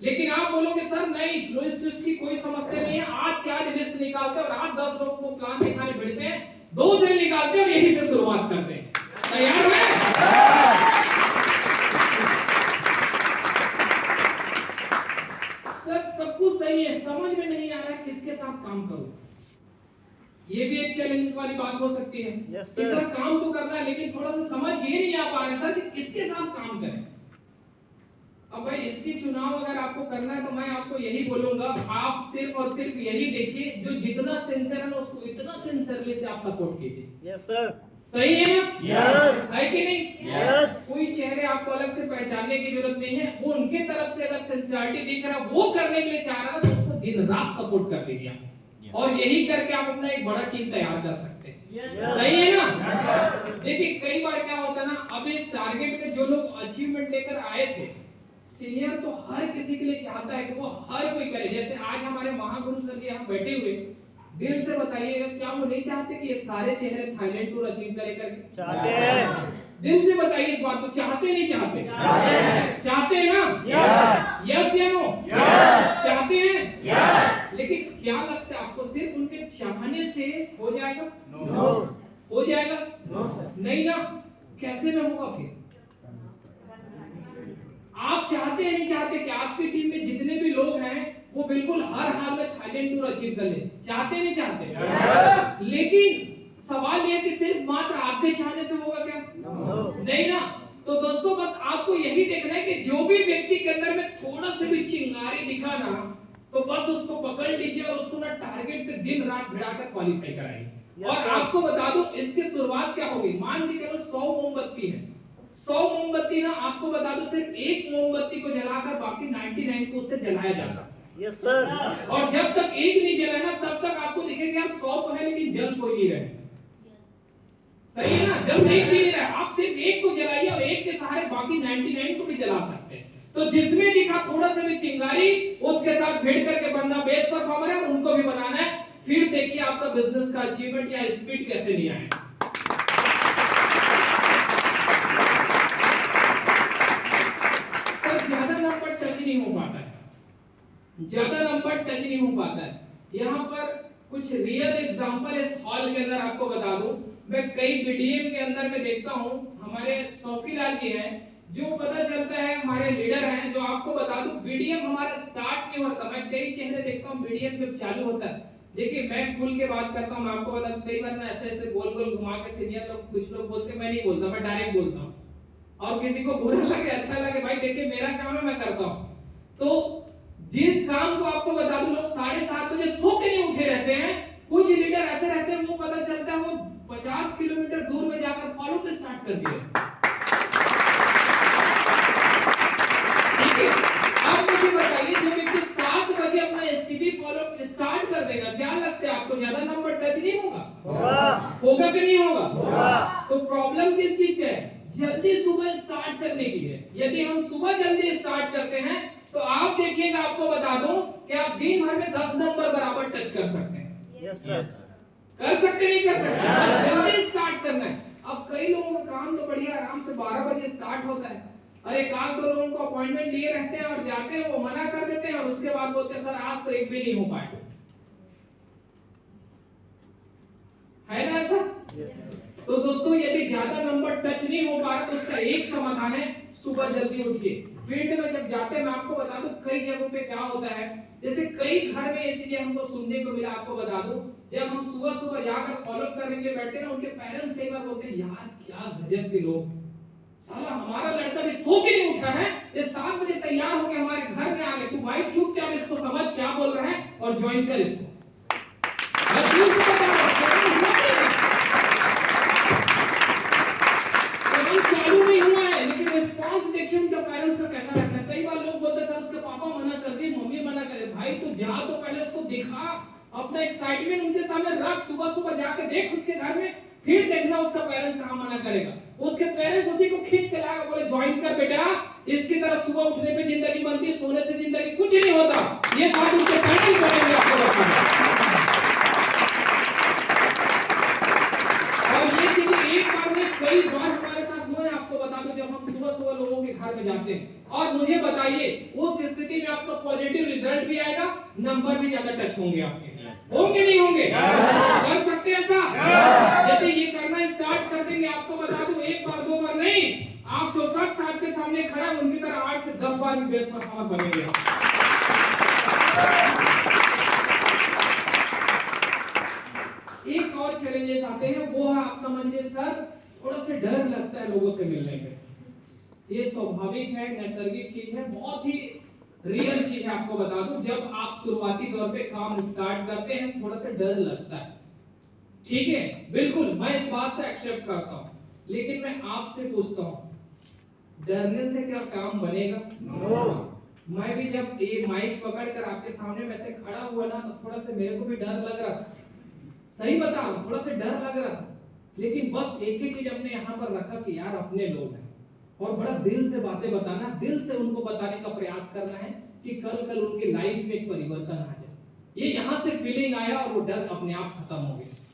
लेकिन आप बोलोगे सर नहीं लिस्ट की कोई समस्या नहीं है, आज के आज लिस्ट निकालते हैं और आप 10 लोगों को प्लान दिखाने बैठते हैं, 2 सेल निकालते हैं और यहीं से शुरुआत करते हैं। तैयार है? सब कुछ सही है, समझ में नहीं आ रहा है किसके साथ काम करूं, ये भी एक चैलेंज वाली बात हो सकती है। yes, इस तरह काम तो करना है, लेकिन थोड़ा सा समझ ये नहीं आ पा रहा है सर कि किसके साथ काम करें। अब भाई इसकी चुनाव अगर आपको करना है तो मैं आपको यही बोलूंगा, आप सिर्फ और सिर्फ यही देखिए जो जितना सिंसियर है ना उसको इतना सिंसियरली से आप सपोर्ट कीजिए। Yes sir. सही है ना? यस। है कि नहीं? यस। कोई चेहरे आपको अलग से पहचानने की जरूरत नहीं है, वो उनके तरफ से अगर सिंसियरिटी दिख रहा है, वो करने के लिए चाह रहा है तो उसको दिन रात सपोर्ट कर दीजिए और यही करके आप अपना एक बड़ा टीम तैयार कर सकते हैं। सही है ना? देखिए कई बार क्या होता है ना, अब इस टारगेट में जो लोग अचीवमेंट लेकर आए थे, सीनियर तो हर किसी के लिए चाहता है कि वो हर कोई करे। जैसे आज हमारे महागुरु सर जी यहाँ बैठे हुए, दिल से बताइएगा क्या वो नहीं चाहते कि ये सारे चेहरे थाईलैंड टूर अचीव करे करके? चाहते हैं। दिल से बताइए इस बात को, चाहते नहीं चाहते? चाहते हैं ना? यस या नो? चाहते हैं? लेकिन क्या लगता है आपको सिर्फ उनके चाहने से हो जाएगा? नो। हो जाएगा? नो नहीं ना। कैसे में होगा फिर? आप चाहते हैं नहीं चाहते कि आपकी टीम में जितने भी लोग हैं वो बिल्कुल हर हाल में थाईलैंड टूर अचीव कर ले? चाहते नहीं चाहते? लेकिन सवाल यह कि सिर्फ मात्र आपके चाहने से होगा क्या? नहीं ना। तो दोस्तों बस आपको यही देखना है कि जो भी व्यक्ति के अंदर में थोड़ा से भी चिंगारी दिखा ना, तो बस उसको पकड़ लीजिए और उसको ना टारगेट पे दिन रात भिड़ाकर क्वालिफाई कराइए। और आपको बता दूं इसकी शुरुआत क्या होगी, मान के चलो 100 मोमबत्ती है, 100 मोमबत्ती ना आपको बता दो सिर्फ एक मोमबत्ती को जलाकर बाकी 99 को उससे जलाया जा सकता है। Yes sir. और जब तक एक नहीं जला ना तब तक आपको दिखेगा यार 100 तो है लेकिन जल कोई नहीं रहे। सही है ना, जल एक भी नहीं रहा। आप सिर्फ एक को जलाइए और एक के सहारे बाकी 99 को भी जला सकते हैं। तो जिसमें दिखा थोड़ा सा भी चिंगारी उसके साथ भिड़ करके बनना बेस्ट परफॉर्मर है और उनको भी बनाना है। फिर देखिए आपका बिजनेस का अचीवमेंट या स्पीड कैसे नहीं आएगा। सर ज्यादा नंबर टच नहीं हो पाता है, ज्यादा नंबर टच नहीं हो पाता है। यहाँ पर कुछ रियल एग्जांपल इस हॉल के अंदर आपको बता दूं। मैं कई बीडीएम के अंदर में देखता हूं, हमारे सौकीलाल जी हैं जो पता चलता है हमारे लीडर हैं, जो आपको बता दूं बीडीएम हमारा स्टार्ट नहीं होता। मैं कई चेहरे देखता हूं बीडीएम जब चालू होता है, देखिए मैं खुल के बात करता हूं, मैं आपको बता दूं कई बार ना ऐसे ऐसे गोल गोल घुमा के सीनियर लोग कुछ लोग बोलते, मैं नहीं बोलता, मैं डायरेक्ट बोलता हूं। और किसी को बुरा लगे अच्छा लगे, भाई देखिए मेरा काम है मैं करता हूं। तो जिस काम को आपको बता दूं लोग 7:30 बजे सो के नहीं उठे रहते हैं, कुछ लीडर ऐसे रहते हैं वो पता चलता है वो 50 किलोमीटर दूर में जाकर फॉलो पे स्टार्ट कर दिए। ठीक है, अब मुझे बताइए जो व्यक्ति 7 बजे अपना एसटीपी फॉलो स्टार्ट कर देगा, क्या लगता है आपको ज्यादा नंबर टच नहीं होगा? होगा कि नहीं होगा? तो प्रॉब्लम किस चीज का है? जल्दी सुबह स्टार्ट करने की है। यदि हम सुबह जल्दी स्टार्ट करते हैं तो आप देखिएगा, आपको बता दूं कि आप दिन भर में 10 नंबर बराबर टच कर सकते हैं। Yes sir. कर सकते नहीं कर सकते, जल्दी स्टार्ट करना है। अब कई लोगों का काम तो बढ़िया आराम से 12 बजे स्टार्ट होता है, और एक आध दो लोगों को अपॉइंटमेंट लिए रहते हैं और जाते हैं, वो मना कर देते हैं और उसके बाद बोलते हैं सर आज तो एक भी नहीं हो पाया। है ना ऐसा? तो दोस्तों यदि ज्यादा नंबर टच नहीं हो पा रहा तो उसका एक समाधान है, सुबह जल्दी उठिए। फील्ड में जब जाते हैं मैं आपको बता दूं कई जगहों पे क्या होता है, जैसे कई घर में इसीलिए हमको सुनने को मिला, आपको बता दूं जब हम सुबह सुबह जाकर फॉलो करने के लिए बैठते हैं ना, उनके पेरेंट्स कई बार बोलते हैं यार क्या गजब के लोग, साला हमारा लड़का भी सो के नहीं उठा है, ये 7 बजे तैयार होके हमारे घर में आ गए, तू भाई चुपचाप इसको समझ क्या बोल रहा है और ज्वाइन कर इसको। मैं दिल से बता रहा हूं, चालू नहीं हुआ है लेकिन रिस्पांस देखिए उनके पेरेंट्स का कैसा रहता है। कई बार लोग बोलते हैं सर उसके पापा मना कर दिए, मम्मी मना कर दी, भाई तू जा तो पहले उसको दिखा, अपना एक्साइटमेंट उनके सामने रख, सुबह सुबह जाके देख उसके घर में, फिर देखना उसका पेरेंट्स कहां मना करेगा। उसके पेरेंट्स उसी को खींच के लाएगा, बोले ज्वाइन कर बेटा, इसकी तरह सुबह उठने पे जिंदगी बनती है, सोने से जिंदगी कुछ नहीं होता। ये बात उनके पेरेंट्स बोलेंगे आपको बताना। और ये चीजें एक बार में कई बार हमारे साथ हुआ है, आपको बता दूं जब हम सुबह सुबह लोगों के घर में जाते हैं, और मुझे बताइए उस स्थिति में आपका पॉजिटिव रिजल्ट भी आएगा, नंबर भी ज्यादा टच होंगे आपके, होंगे नहीं होंगे? कर सकते हैं ऐसा? यदि ये करना स्टार्ट कर देंगे, आपको बता दूं एक बार दो बार नहीं, आप जो 60 साल के सामने खड़ा है उनकी तरह 8 से 10 बार भी बेस्ट परफॉर्मर बनेंगे। एक और चैलेंजेस आते हैं, वो है आप समझिए सर थोड़ा सा डर लगता है लोगों से मिलने में। ये स्वाभाविक है, नैसर्गिक चीज है, बहुत ही रियल चीज है। आपको बता दूं जब आप शुरुआती दौर पे काम स्टार्ट करते हैं थोड़ा सा डर लगता है, ठीक है, बिल्कुल मैं इस बात से एक्सेप्ट करता हूं, लेकिन मैं आपसे पूछता हूं डरने से क्या काम बनेगा? मैं भी जब ये माइक पकड़कर आपके सामने में से खड़ा हुआ ना तो थोड़ा सा मेरे को भी डर लग रहा था, सही बता रहा हूं, थोड़ा सा डर लग रहा था, लेकिन बस एक ही चीज अपने यहाँ पर रखा कि यार अपने लोग हैं, और बड़ा दिल से बातें बताना, दिल से उनको बताने का प्रयास करना है कि कल उनके लाइफ में एक परिवर्तन आ जाए। ये यहाँ से फीलिंग आया और वो डर अपने आप खत्म हो गया।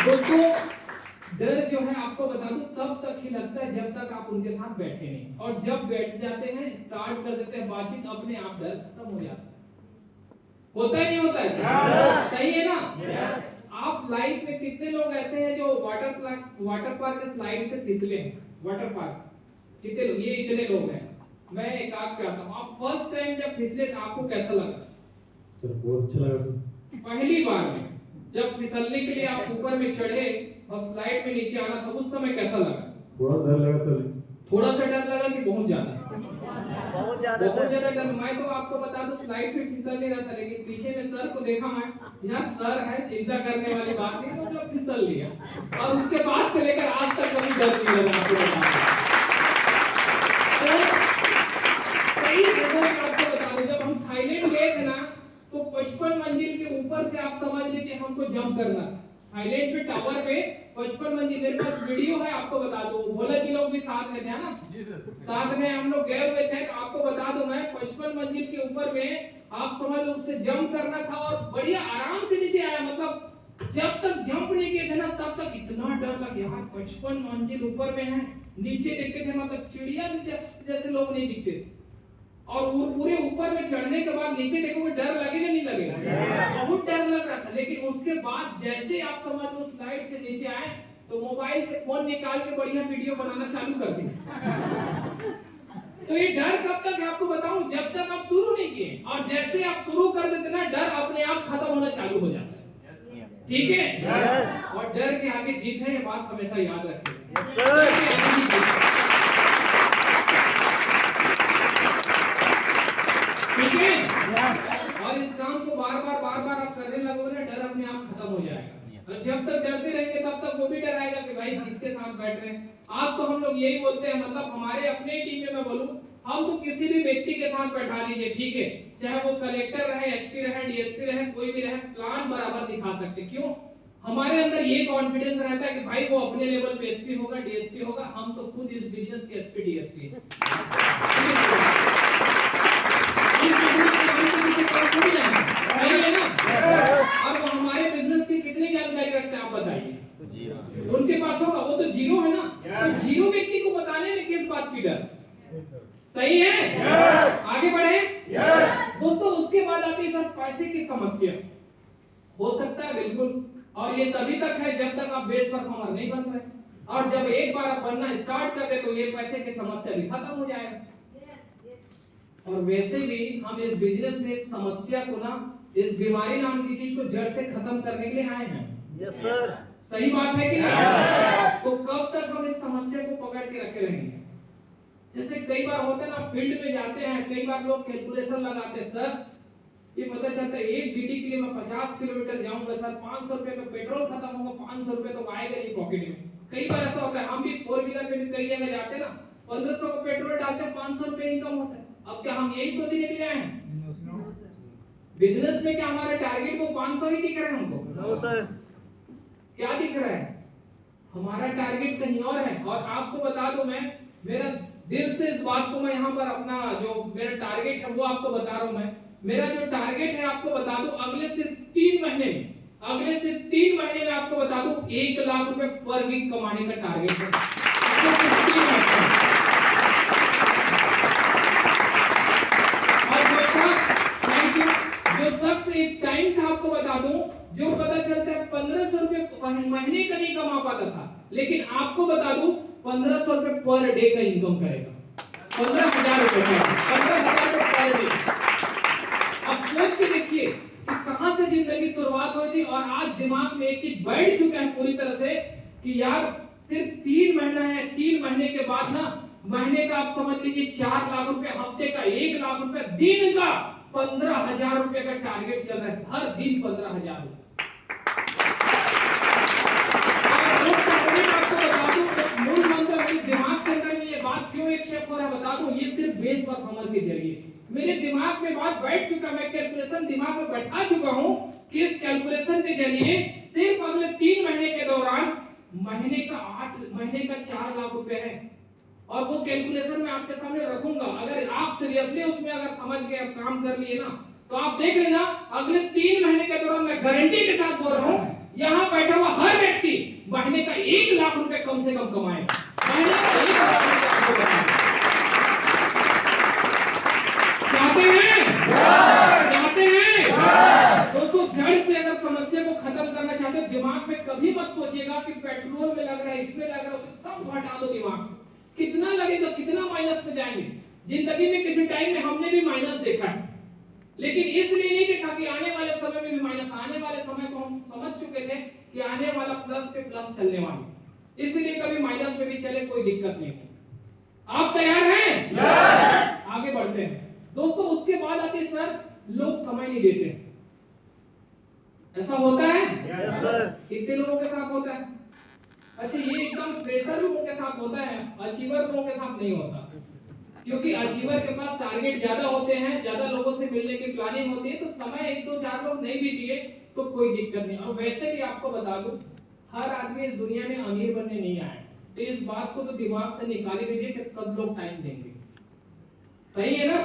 दोस्तों डर जो है आपको बता दूं तब तक ही लगता है जब तक आप उनके साथ बैठे नहीं, और जब बैठ जाते हैं स्टार्ट कर देते हैं बातचीत, अपने आप डर खत्म हो जाता है। होता है नहीं होता ऐसा? सही है ना? आप लाइफ में कितने लोग ऐसे हैं जो वाटर पार्क स्लाइड से फिसले हैं? वाटर पार्क कितने लोग? ये इतने लोग हैं, मैं एक आध पे आता हूं। आप फर्स्ट टाइम जब फिसले तो आपको कैसा लगा? सर बहुत अच्छा लगा सर। पहली बार में जब फिसलने के लिए आप ऊपर में चढ़े और स्लाइड में नीचे आना था, उस समय कैसा लगा? थोड़ा डर लगा सर। थोड़ा सा डर लगा कि बहुत ज्यादा? बहुत बहुत ज्यादा सर। डर। मैं तो आपको बता दूं स्लाइड पे फिसल नहीं रहा था, लेकिन पीछे में सर को देखा मैं, यार सर है, चिंता करने वाली बात नहीं, तो मतलब फिसल लिया। और उसके बाद से लेकर आज तक कभी डर नहीं लगा आपको बता दूं। कई जगहों पे आपको बता दूं, जब हम थाईलैंड गए थे ना, तो 55 मंजिल के ऊपर से आप समझ लीजिए हमको जंप करना था। थाईलैंड पे टावर पे 55 मंजिल, मेरे पास वीडियो है, आपको बता दूं। भोला जी लोग भी साथ में थे ना, साथ में हम लोग गए हुए थे। तो आपको बता दूं मैं 55 मंजिल के ऊपर में आप समझ लो उससे जंप करना था और बढ़िया आराम से नीचे आया। मतलब जब तक जंप नहीं किए थे ना तब तक इतना डर लगा, यार 55 मंजिल ऊपर में है, नीचे देखते थे मतलब चिड़िया जैसे लोग नहीं दिखते थे। और वो पूरे ऊपर में चढ़ने के बाद नीचे देखोगे डर लगेगा नहीं लगेगा? बहुत डर लग रहा था। लेकिन उसके बाद जैसे आप समझ लो स्लाइड से नीचे आए तो मोबाइल से फोन निकाल के बढ़िया वीडियो बनाना चालू कर दिया। तो ये डर कब तक है आपको बताऊं, जब तक आप शुरू नहीं किए। और जैसे आप शुरू कर देते ना, डर अपने आप खत्म होना चालू हो जाता है। ठीक है? और डर के आगे जीत है, ये बात हमेशा याद रखें। ठीक है? और इस काम को बार बार आप करने लगोगे ना, डर अपने आप खत्म हो जाएगा। और जब तक डरते रहेंगे तब तक वो भी डर आएगा कि भाई किसके साथ बैठ रहे हैं। आज तो हम लोग यही बोलते हैं, मतलब हमारे अपने टीम में मैं बोलूं, हम तो किसी भी व्यक्ति के साथ बैठा लीजिए, ठीक है, चाहे वो कलेक्टर रहे, एसपी रहे, डीएसपी रहे, कोई भी रहे, प्लान बराबर दिखा सकते। क्यों? हमारे अंदर ये कॉन्फिडेंस रहता है कि भाई वो अपने लेवल पे एसपी होगा, डीएसपी होगा, हम तो खुद इस बिजनेस के एसपी डीएसपी हैं। और वो हमारे बिजनेस की कितनी जानकारी रखते हैं आप बताइए? उनके पास होगा, वो तो जीरो है ना। तो जीरो व्यक्ति को बताने में किस बात की डर? सही है? आगे बढ़े। दोस्तों उसके बाद आती है सर पैसे की समस्या। हो सकता है बिल्कुल, और ये तभी तक है जब तक आप बेस परफॉर्मर नहीं बन रहे। और जब एक बार आप बनना स्टार्ट कर दे तो ये पैसे की समस्या भी खत्म हो जाएगा। और वैसे भी हम इस बिजनेस में इस समस्या को ना, इस बीमारी नाम की चीज को जड़ से खत्म करने के लिए आए हैं। Yes sir. सही बात है कि नहीं? तो कब तक हम इस समस्या को पकड़ के रखे रहेंगे? जैसे कई बार होता है ना, फील्ड में जाते हैं, कई बार लोग कैलकुलेशन लगाते हैं, सर ये पता चलता है 1 डीडी के लिए मैं 50 किलोमीटर जाऊंगा सर, 500 रुपए का पेट्रोल खत्म होगा, 500 रुपए तो आएगा नहीं पॉकेट में। कई बार ऐसा होता है, हम भी 4 व्हीलर पे भी कई जगह जाते हैं ना, 1500 का पेट्रोल डालते हैं, 500 रुपए इनकम होता है। अब क्या हम यही सोचने के लिए आए हैं? बिजनेस में क्या हमारे टारगेट को 500 ही दिख रहा है हमको? No sir. क्या दिख रहा है? हमारा टारगेट कहीं और है। और आपको बता दूं, मैं मेरा दिल से इस बात को मैं यहाँ पर अपना जो मेरा टारगेट है वो आपको बता रहा हूँ। मैं मेरा जो टारगेट है आपको बता दूं, अगले से 3 महीने में आपको बता दूं 1 लाख रुपए पर वीक कमाने का टारगेट है। जो शख्स एक टाइम था आपको बता दूं, जो पता चलता है 1500 रुपए महीने का नहीं कमा पाता था, लेकिन आपको बता दूं 1500 रुपए पर डे का इनकम करेगा। 15,000 रुपए पर डे। अब सोच के देखिए कि कहां से जिंदगी शुरुआत हुई थी और आज दिमाग में एक चीज बैठ चुका है पूरी तरह से कि यार सिर्फ 3 महीना है, 3 महीने के बाद ना महीने का आप समझ लीजिए 4 लाख रुपए, हफ्ते का 1 लाख रुपए, दिन का 15,000 रुपए का टारगेट चल रहा है। हर दिन 15,000 रुपए। आपको बता दूं मूल मंत्र अपने दिमाग के अंदर में ये बात क्यों एक शेप हो रहा है बता दूं, ये सिर्फ बेस परफॉर्मर के जरिए मेरे दिमाग में बात बैठ चुका, मैं कैलकुलेशन दिमाग में बैठा चुका हूं कि इस कैलकुलेशन के जरिए सिर्फ अगले 3 महीने के दौरान महीने का 4 लाख रुपए है। और वो कैलकुलेशन मैं आपके सामने रखूंगा। अगर आप सीरियसली उसमें अगर समझ के आप काम कर लिए ना, तो आप देख लेना अगले 3 महीने के दौरान मैं गारंटी के साथ बोल रहा हूं, यहां बैठा हुआ हर व्यक्ति महीने का 1 लाख रुपए कम से कम कमाएगा। महीने का 1 लाख रुपए चाहते हैं दोस्तों। जड़ से अगर समस्या को खत्म करना चाहते हो, दिमाग में कभी मत सोचिएगा कि पेट्रोल में लग रहा है, इसमें लग रहा है, उसे सब हटा दो दिमाग से। कितना लगेगा, कितना माइनस में जाएंगे। जिंदगी में किसी टाइम में हमने भी माइनस देखा है, लेकिन इसलिए नहीं देखा कि आने वाले समय में भी माइनस। आने वाले समय को हम समझ चुके थे कि आने वाला प्लस पे प्लस चलने वाला, इसलिए कभी माइनस में भी चले कोई दिक्कत नहीं। आप तैयार हैं? आगे बढ़ते हैं। दोस्तों उसके बाद आते सर लोग समय नहीं देते। ऐसा होता है? Yes sir. कितने लोगों के साथ होता है? अच्छा ये एकदम प्रेशर लोगों के साथ होता है, अचीवर लोगों के साथ नहीं होता। क्योंकि अचीवर के पास टारगेट ज्यादा होते हैं, ज्यादा लोगों से मिलने की प्लानिंग होती है, तो समय 1-2-4 लोग नहीं भी दिए तो कोई दिक्कत नहीं। और वैसे भी आपको बता दूं, हर आदमी इस दुनिया में अमीर बनने नहीं आया, तो इस बात को तो दिमाग से निकाल ही दीजिए कि सब लोग टाइम देंगे। सही है ना?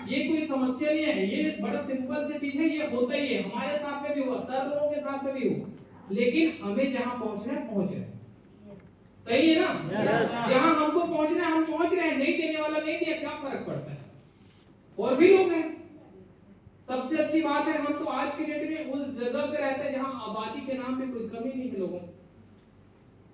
ये कोई समस्या नहीं है, ये बड़ा सिंपल सी चीज है, ये होता ही है, हमारे साथ में भी हुआ, सर लोगों के साथ में भी हुआ, लेकिन हमें जहां पहुंचना है पहुंच रहे हैं। सही है ना? जहां हमको पहुंचना है हम पहुंच रहे हैं, नहीं देने वाला नहीं दिया, क्या फर्क पड़ता है? और भी लोग हैं। सबसे अच्छी बात है, हम तो आज के डेट में उस जगह पे रहते हैं जहां आबादी के नाम पे कोई कमी नहीं है लोगों।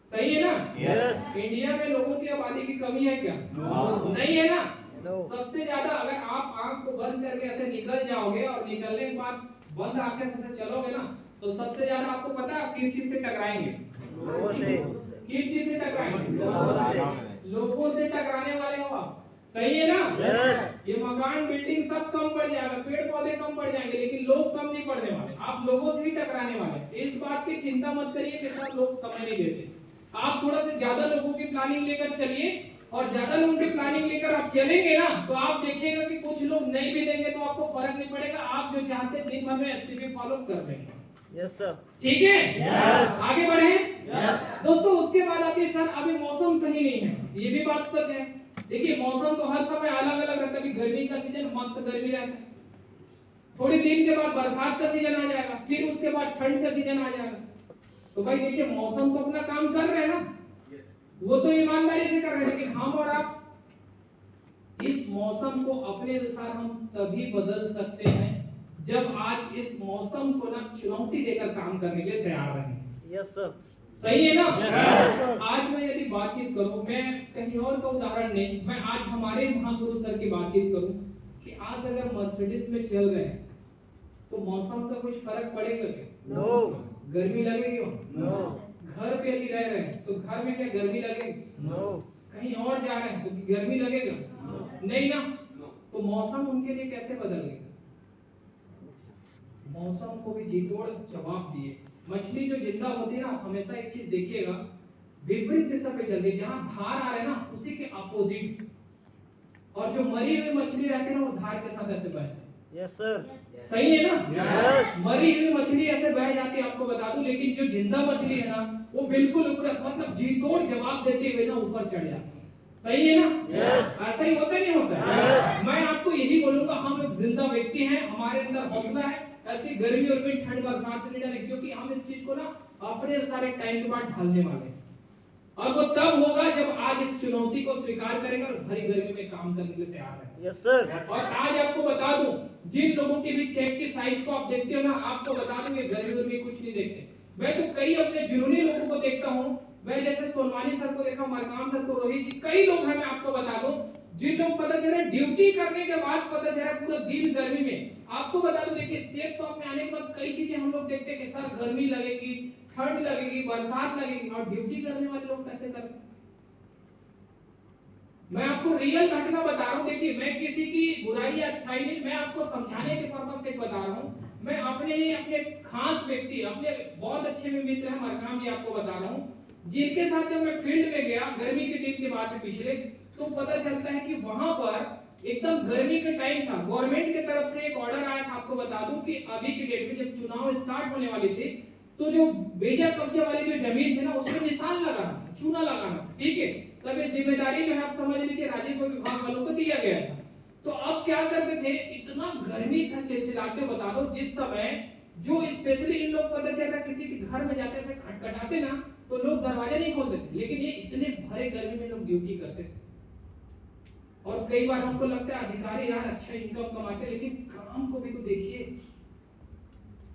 सही है ना? यस। इंडिया में लोगों की आबादी की कमी है क्या? नहीं है ना? No. सबसे ज्यादा अगर आप आंख को बंद करके ऐसे निकल जाओगे और निकलने के बाद बंद आंखें से चलोगे ना, तो सबसे ज्यादा आपको पता है आप किस चीज से टकराएंगे? लोगों से। किस चीज से टकराएंगे? लोगों से। लोगों से टकराने वाले हो आप। सही है ना? यस। ये मकान बिल्डिंग सब कम पड़ जाएगा, पेड़ पौधे कम पड़ जाएंगे, लेकिन लोग कम नहीं पड़ने वाले, आप लोगों से ही टकराने वाले। इस बात की चिंता मत करिए कि सब लोग समय नहीं देते। आप थोड़ा सा ज्यादा लोगों की प्लानिंग लेकर चलिए, और ज्यादा लोगों की प्लानिंग लेकर आप चलेंगे ना, तो आप देखिएगा कि कुछ लोग नहीं भी देंगे तो आपको फर्क नहीं पड़ेगा, आप जो चाहते हैं दिन भर में एसटीपी फॉलो कर देंगे। Yes sir. ठीक है? यस। आगे बढ़े। यस। दोस्तों उसके बाद आती है सर अभी मौसम सही नहीं है, ये भी बात सच है। देखिए मौसम तो हर समय अलग अलग रहता है, अभी गर्मी का सीजन मस्त गर्मी रहता है, थोड़ी दिन के बाद बरसात का सीजन आ जाएगा, फिर उसके बाद ठंड का सीजन आ जाएगा। तो भाई देखिए मौसम तो अपना काम कर रहे हैं ना, वो तो ईमानदारी से कर रहे हैं, लेकिन हम और आप इस मौसम को अपने अनुसार हम तभी बदल सकते हैं जब आज इस मौसम को ना चुनौती देकर काम करने के लिए तैयार रहें। Yes sir. सही है ना? Yes. आज मैं यदि बातचीत करूं, मैं कहीं और का उदाहरण नहीं, मैं आज हमारे महागुरु सर की बातचीत करूं कि आज अगर मर्सिडीज में चल रहे हैं तो मौसम का कुछ फर्क पड़ेगा क्या? नो। गर्मी लगेगी? नो। घर पे यदि रह रहे हैं तो घर में क्या गर्मी लगेगी? नो। कहीं और जा रहे हैं तो गर्मी लगेगा? नहीं ना? तो मौसम उनके लिए कैसे बदल गया? मौसम को भी जीतोड़ जवाब दिए। मछली जो जिंदा होती है ना, हमेशा एक चीज देखिएगा, विपरीत दिशा पे चलती है, जहां धार आ रहा है ना उसी के अपोजिट, और जो मरी हुई मछली रहती है ना वो धार के साथ ऐसे बहती है। Yes sir. सही है ना? यस। मरी हुई मछली ऐसे बह जाती है, आपको बता दूं, लेकिन जो जिंदा मछली है ना वो बिल्कुल ऊपर, मतलब जीतोड़ जवाब देते हुए ना ऊपर चढ़ जाती है। सही है ना? यस। ऐसा ही होता नहीं होता? यस। मैं आपको यही बोलूंगा, हम एक जिंदा व्यक्ति हैं, हमारे अंदर हौसला है, ऐसी गर्मी और भी ठंड बरसात से नहीं डरे, क्योंकि हम इस चीज को ना अपने अनुसार एक टाइम के बाद ढालने वाले हैं, और वो तब होगा जब आज इस चुनौती को स्वीकार करेंगे और भरी गर्मी में काम करने के लिए तैयार है। Yes sir. और आज आपको बता दूं, जिन लोगों के भी चेक की साइज को आप देखते हो ना, आपको बता दूं ये गर्मी कुछ नहीं देखते। मैं तो कई अपने जुनूनी लोगों को देखता हूं, मैं जैसे सोनवानी सर को देखा, मरकाम सर को, रोहित जी, कई लोग हैं, मैं आपको बता दूं, जिन लोग पता चला ड्यूटी करने के बाद पता चला पूरा दिन गर्मी में, आपको बता दूं, देखिए सेफ शॉप में आने के बाद कई चीजें हम लोग देखते हैं कि सर गर्मी लगेगी, ठंड लगेगी, बरसात लगेगी, और ड्यूटी करने वाले लोग कैसे करते हैं? मैं आपको रियल घटना बता रहा हूं। देखिए मैं किसी की बुराई या अच्छाई नहीं, मैं आपको समझाने के पर्पस से बता रहा हूं। मैं अपने खास व्यक्ति, अपने बहुत अच्छे में मित्र हैं मरकाम जी, आपको बता रहा हूं, जिनके साथ जब मैं फील्ड में गया, गर्मी के दिन की बात है पिछले, तो पता चलता है कि वहां पर एकदम गर्मी का टाइम था, गवर्नमेंट की तरफ से एक ऑर्डर आया था, आपको बता दूं कि अभी की डेट में जब चुनाव स्टार्ट होने वाली थी, तो जो बेजा कब्जे वाली जो जमीन थी ना उसमें निशान लगाना था, चूना लगाना था, ठीक है? तब ये जिम्मेदारी जो है आप समझ लीजिए राजस्व विभाग वालों को दिया गया था। तो अब क्या करते थे, इतना गर्मी था चिलचिलाते, बता दो जिस समय जो स्पेशली इन लोग पता चलता किसी के घर में जाते से खटखटाते ना, तो लोग दरवाजा नहीं खोलते थे, लेकिन ये इतने भरे गर्मी में लोग ड्यूटी करते थे। और कई बार हमको लगता है अधिकारी यार अच्छा इनकम कमाते, लेकिन काम को भी तो देखिए,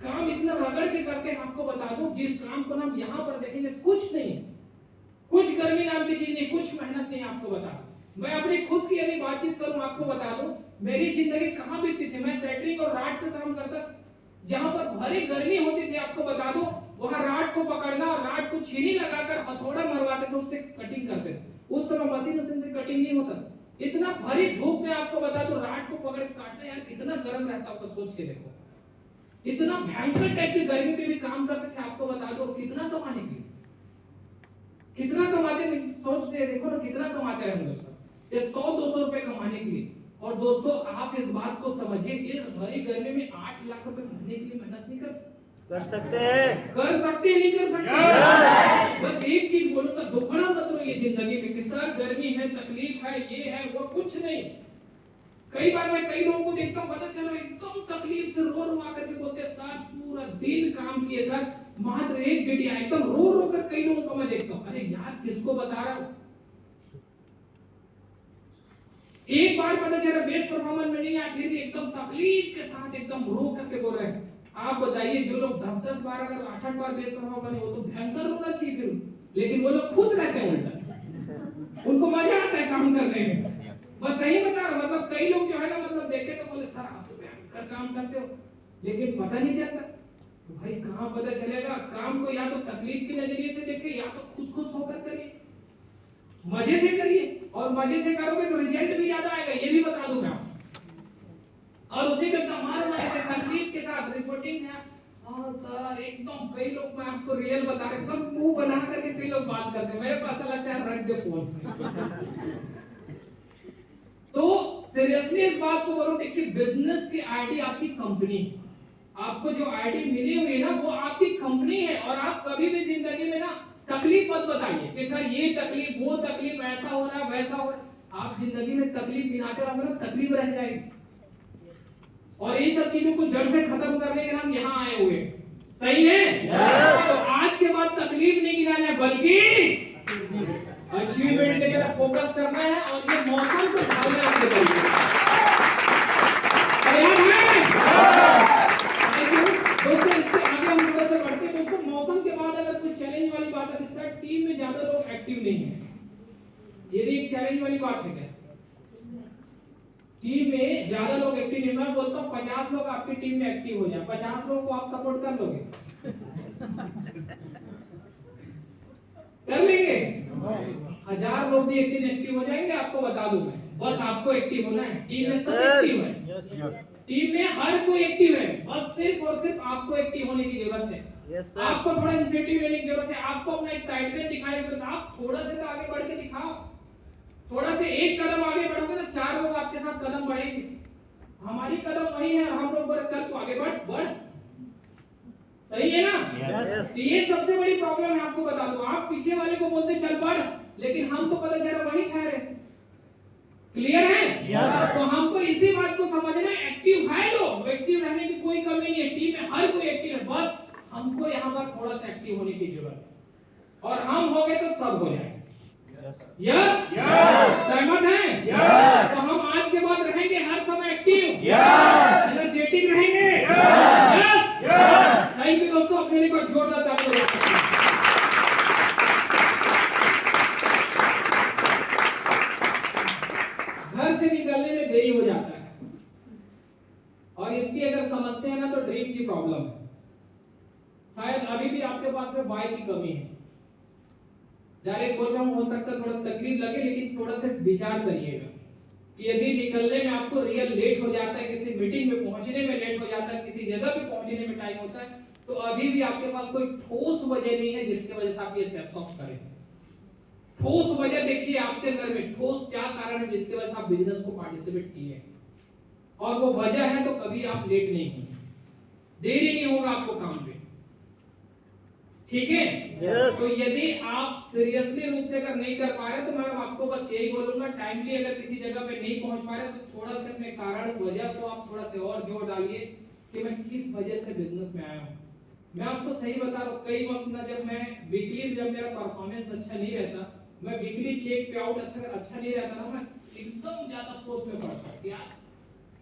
काम इतना रगड़ के करते हैं। आपको बता दूं जिस काम को हम यहाँ पर देखेंगे कुछ नहीं, कुछ गर्मी नाम की चीज नहीं, कुछ मेहनत नहीं। आपको बता दूं, मैं अपनी खुद की यदि बातचीत करूं, आपको बता दूं मेरी जिंदगी कहां बीतती थी। मैं सेटरिंग और राड का काम करता था, जहां पर भरी गर्मी होती थी, आपको बता दूं वहां राड को पकड़ना और राड को छीनी लगाकर हथौड़ा मरवाते थे, उससे कटिंग करते थे। उस समय मशीन से कटिंग नहीं होता, इतना भरी धूप में आपको बता दूं राड नाक को पकड़ के काटना, यार कितना गर्म रहता होगा, सोच के देखो। इतना भयंकर टाइप की गर्मी में भी काम करते थे, आपको बता दो कितना कमाने के लिए, कितना कमाते, सोचते देखो ना कितना कमाते हैं हम लोग, ये 100-200 रुपए कमाने के लिए। और दोस्तों आप इस बात को समझिए, इस भरी गर्मी में 8 लाख रुपए महीने के लिए मेहनत नहीं कर सकते हैं। कर सकते हैं, नहीं कर सकते। बस एक चीज बोलूंगा, दुखड़ा मत रहो ये जिंदगी में कि सर गर्मी है, तकलीफ है, ये है वो, कुछ नहीं। कई बार मैं कई लोगों को देखता हूं, पता चला एकदम तकलीफ से रो रो आकर के बोलते सर पूरा दिन काम किए सर, मात्र 1 गिटिया, एकदम रो रो कर कई लोगों को मैं देखता हूं। अरे यार किसको बता रहा हूं, एक बार पता चला बेस्ट परफॉर्मेंस में नहीं आया, फिर भी एकदम तकलीफ के साथ एकदम रो करके बोल रहे हैं। आप बताइए जो लोग 10-10 बार अगर 8-8 बार बेस्ट परफॉर्मेंस बने, वो तो भयंकर होना चाहिए फिर, लेकिन वो लोग खुश रहते हैं उल्टा, उनको मजा आता है काम करने में। बस सही बता रहा, मतलब कई लोग जो है ना, मतलब देखे तो बोले सर आप तो भयंकर काम करते हो, लेकिन पता नहीं चलता। तो भाई कहां पता चलेगा, काम को या तो तकलीफ के नजरिए से देखे, या तो खुश होकर करिए, मजे से करिए, और मजे से करोगे तो रिजल्ट भी ज्यादा आएगा, ये भी बता दूं मैं। और उसी के हमारे मजे से तकलीफ के साथ रिपोर्टिंग है। हाँ सर एकदम, कई लोग, मैं आपको रियल बता रहा हूं, एकदम मुंह बना करके कई लोग बात करते हैं, मेरे को ऐसा लगता है रख दे फोन। तो सीरियसली इस बात को बोलो, देखिए बिजनेस की आईडी आपकी कंपनी, आपको जो आईडी मिली हुई है ना वो आपकी कंपनी है। और आप कभी भी जिंदगी में ना तकलीफ मत बताइए कि सर ये तकलीफ वो तकलीफ, ऐसा हो रहा है वैसा हो रहा है। आप जिंदगी में तकलीफ गिनाते रहोगे ना, तकलीफ रह जाएगी। और ये सब चीजों को जड़ से खत्म करने के लिए हम यहाँ आए हुए, सही है? तो आज के बाद तकलीफ नहीं गिनाना है, बल्कि अचीवमेंट की तरफ फोकस करना है। और ये मौसम को ढालना आपके तरीके दोस्तों। इसके आगे हम थोड़ा सा बढ़ते हैं दोस्तों। मौसम के बाद अगर कुछ चैलेंज वाली बात है, सर टीम में ज्यादा लोग एक्टिव नहीं है, ये भी एक चैलेंज वाली बात है क्या? टीम में ज्यादा लोग एक्टिव नहीं, मैं बोलता हूँ 50 लोग आपकी टीम में एक्टिव हो जाए, 50 लोगों को आप सपोर्ट कर लोगे, कर लेंगे? 1000 लोग भी एक दिन एक्टिव हो जाएंगे, आपको बता दूं मैं। बस आपको एक्टिव होना है, टीम में सब एक्टिव है, टीम में हर कोई एक्टिव है, बस सिर्फ और सिर्फ आपको एक्टिव होने की जरूरत है। आपको थोड़ा इनिशिएटिव लेने की जरूरत है, आपको अपना एक्साइटमेंट दिखाने की जरूरत है। आप थोड़ा सा तो आगे बढ़ के दिखाओ, थोड़ा से एक कदम आगे बढ़ोगे ना, 4 लोग आपके साथ कदम बढ़ेंगे। हमारी कदम वही है, हम लोग बोले चल तू आगे बढ़ बढ़, सही है ना? तो ये सबसे बड़ी प्रॉब्लम है, आपको बता दूं। आप पीछे वाले को बोलते चल बढ़, लेकिन हम तो पता चला वही ठहरे। क्लियर है? तो हमको इसी बात को समझना, एक्टिव है लोग, एक्टिव रहने की कोई कमी नहीं है, टीम में हर कोई एक्टिव है, बस हमको यहाँ पर थोड़ा सा एक्टिव होने की जरूरत है। और हम हो गए तो सब हो जाएगा। यस सहमत हैं? तो हम आज के बाद रहेंगे हर समय एक्टिव, एनर्जेटिक रहेंगे। थैंक यू दोस्तों, अपने लिए कोई जोरदार ताली बजाइए। घर से निकलने में देरी हो जाता है, और इसकी अगर समस्या है ना तो ड्रीम की प्रॉब्लम है। शायद अभी भी आपके पास में वाई की कमी है। डायरेक्ट बोल रहा हूं, हो सकता है थोड़ा तकलीफ लगे, लेकिन थोड़ा सा विचार करिएगा कि यदि निकलने में आपको रियल लेट हो जाता है, किसी मीटिंग में पहुंचने में लेट हो जाता है, किसी जगह पे पहुंचने में टाइम होता है, तो अभी भी आपके पास कोई ठोस वजह नहीं है जिसकी वजह से आप ये सेल्फ ऑफ करें। ठोस वजह देखिए आपके अंदर में, ठोस क्या कारण है जिसकी वजह से आप बिजनेस को पार्टिसिपेट किए, और वो वजह है तो कभी आप लेट नहीं होंगे, देरी नहीं होगा आपको काम पे, ठीक है? तो यदि आप सीरियसली रूप से अगर नहीं कर पा रहे तो मैं आपको बस यही बोलूंगा, टाइमली अगर किसी जगह पे नहीं पहुंच पा रहे तो थोड़ा सा अपने कारण वजह को आप थोड़ा से और जोर डालिए कि मैं किस वजह से बिजनेस में आया हूं। मैं आपको सही बता रहा हूं, कई वक्त ना जब मैं वीकली, जब मेरा परफॉर्मेंस अच्छा नहीं रहता, मैं वीकली चेक पे आउट अच्छा नहीं रहता ना, मैं एकदम ज्यादा सोच में पड़ता कि यार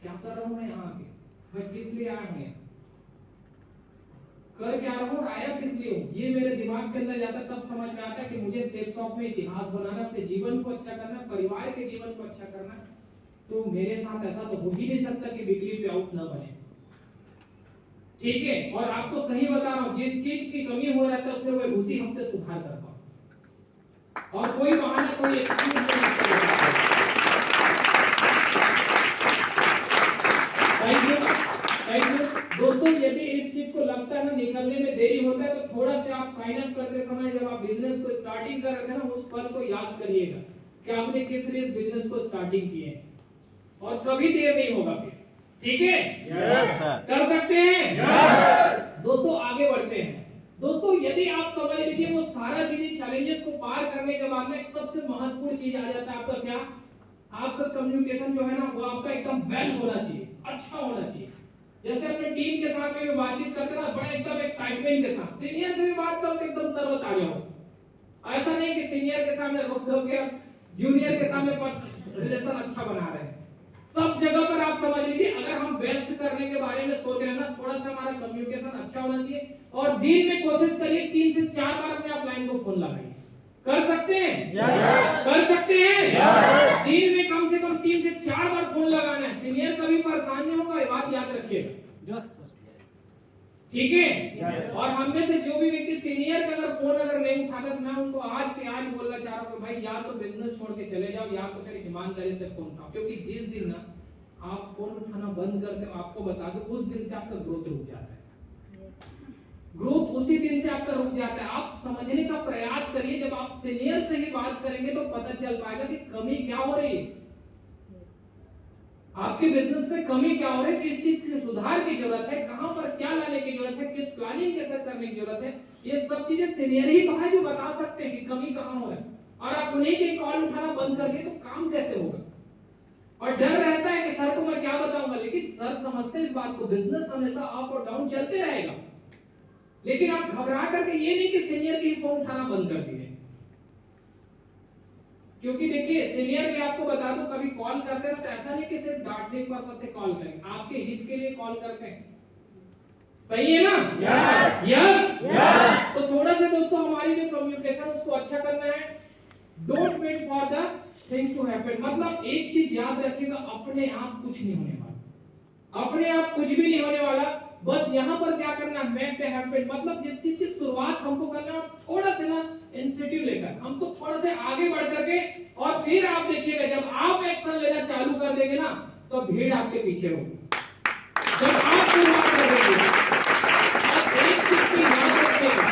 क्या कर रहा हूं मैं यहाँ आके, मैं किस लिए आया हूं, कर क्या रहा हूं, आया किस लिए हूं, ये मेरे दिमाग के अंदर जाता, तब समझ में आता है कि मुझे सेल्स शॉप में इतिहास बनाना, अपने जीवन को अच्छा करना, परिवार के जीवन को अच्छा करना। तो मेरे साथ ऐसा तो हो ही नहीं सकता कि वीकली पे आउट ना बने, ठीक है? और आपको सही बता रहा हूं, जिस चीज की कमी हो रहता है उसमें मैं उसी हफ्ते सुधार करता हूं, और कोई बहाना, कोई एक्सक्यूज नहीं। निकलने में देरी होता है तो थोड़ा से आप साइन अप करते समय जब आप बिजनेस को स्टार्टिंग कर रहे थे ना, उस पल को याद करिएगा कि आपने किस लिए इस बिजनेस को स्टार्टिंग की है, और कभी देर नहीं होगा फिर। ठीक है? Yes sir. कर सकते हैं? यस। दोस्तों आगे बढ़ते हैं। दोस्तों यदि आप समझ लीजिए वो सारा चीजें चैलेंजेस को पार करने के बाद में सबसे महत्वपूर्ण चीज आ जाता है आपका क्या? आपका कम्युनिकेशन जो है ना वो आपका एकदम वेल होना चाहिए, अच्छा होना चाहिए। जैसे अपने टीम के साथ में बातचीत करते ना, बड़ा एकदम एक्साइटमेंट के साथ, सीनियर से भी बात करो तो एकदम तरवत आ जाओ। ऐसा नहीं कि सीनियर के सामने रुक के जूनियर के सामने बस रिलेशन अच्छा बना रहे हैं। सब जगह पर आप समझ लीजिए अगर हम बेस्ट करने के बारे में सोच रहे हैं ना, थोड़ा सा हमारा कम्युनिकेशन अच्छा होना चाहिए, और दिन में कोशिश करिए 3 से 4 बार अपने आप लाइन को फोन लगाइए। कर सकते हैं? यस। कर सकते हैं? यस। दिन में कम से कम 3 से 4 बार फोन लगाना है। सीनियर कभी परेशान नहीं होगा, ये बात याद रखिएगा। Yes sir. ठीक है? यस। और हम में से जो भी व्यक्ति सीनियर का अगर फोन अगर नहीं उठाता तो मैं उनको आज के आज बोलना चाह रहा हूं कि भाई या तो बिजनेस छोड़ के चले जाओ या तो फिर ईमानदारी से फोन उठाओ, क्योंकि जिस दिन ना आप फोन उठाना बंद करते हो, आपको बता दो उस दिन से आपका ग्रोथ रुक जाता है। ग्रोथ उसी दिन से आपका रुक जाता है। आप समझने का प्रयास करिए, जब आप सीनियर से ही बात करेंगे तो पता चल पाएगा कि कमी क्या हो रही है, आपके बिजनेस में कमी क्या हो रही है, किस चीज की सुधार की जरूरत है, कहां पर क्या लाने की जरूरत है, किस प्लानिंग के साथ करने की जरूरत है। ये सब चीजें सीनियर ही तो है जो बता सकते हैं कि कमी कहां हो रहा है, और आप उन्हीं के कॉल उठाना बंद कर दिए तो काम कैसे होगा। और डर रहता है कि सर को मैं क्या बताऊंगा, लेकिन सर समझते हैं इस बात को, बिजनेस हमेशा अप और डाउन चलते रहेगा। लेकिन आप घबरा करके ये नहीं कि सीनियर के ही फोन उठाना बंद कर दिए, क्योंकि देखिए सीनियर भी आपको बता दूं कभी कॉल करते हैं तो ऐसा नहीं कि सिर्फ डांटने के पर्पस से कॉल करें, आपके हित के लिए कॉल करते हैं। सही है ना? यस। यस। यस। तो थोड़ा सा दोस्तों हमारी जो कम्युनिकेशन उसको अच्छा करना है। Don't wait for the things to happen, मतलब एक चीज याद रखिएगा, अपने आप कुछ नहीं होने वाला, अपने आप कुछ भी नहीं होने वाला। बस यहाँ पर क्या करना है, मेक द हैपन, मतलब जिस चीज की शुरुआत हमको करना है थोड़ा सा ना इंसिटिव लेकर हमको थोड़ा सा आगे बढ़ करके, और फिर आप देखिएगा जब आप एक्शन लेना चालू कर देंगे ना तो भीड़ आपके पीछे होगी। जब आप शुरुआत कर देंगे, अब एक चीज की याद रखिएगा,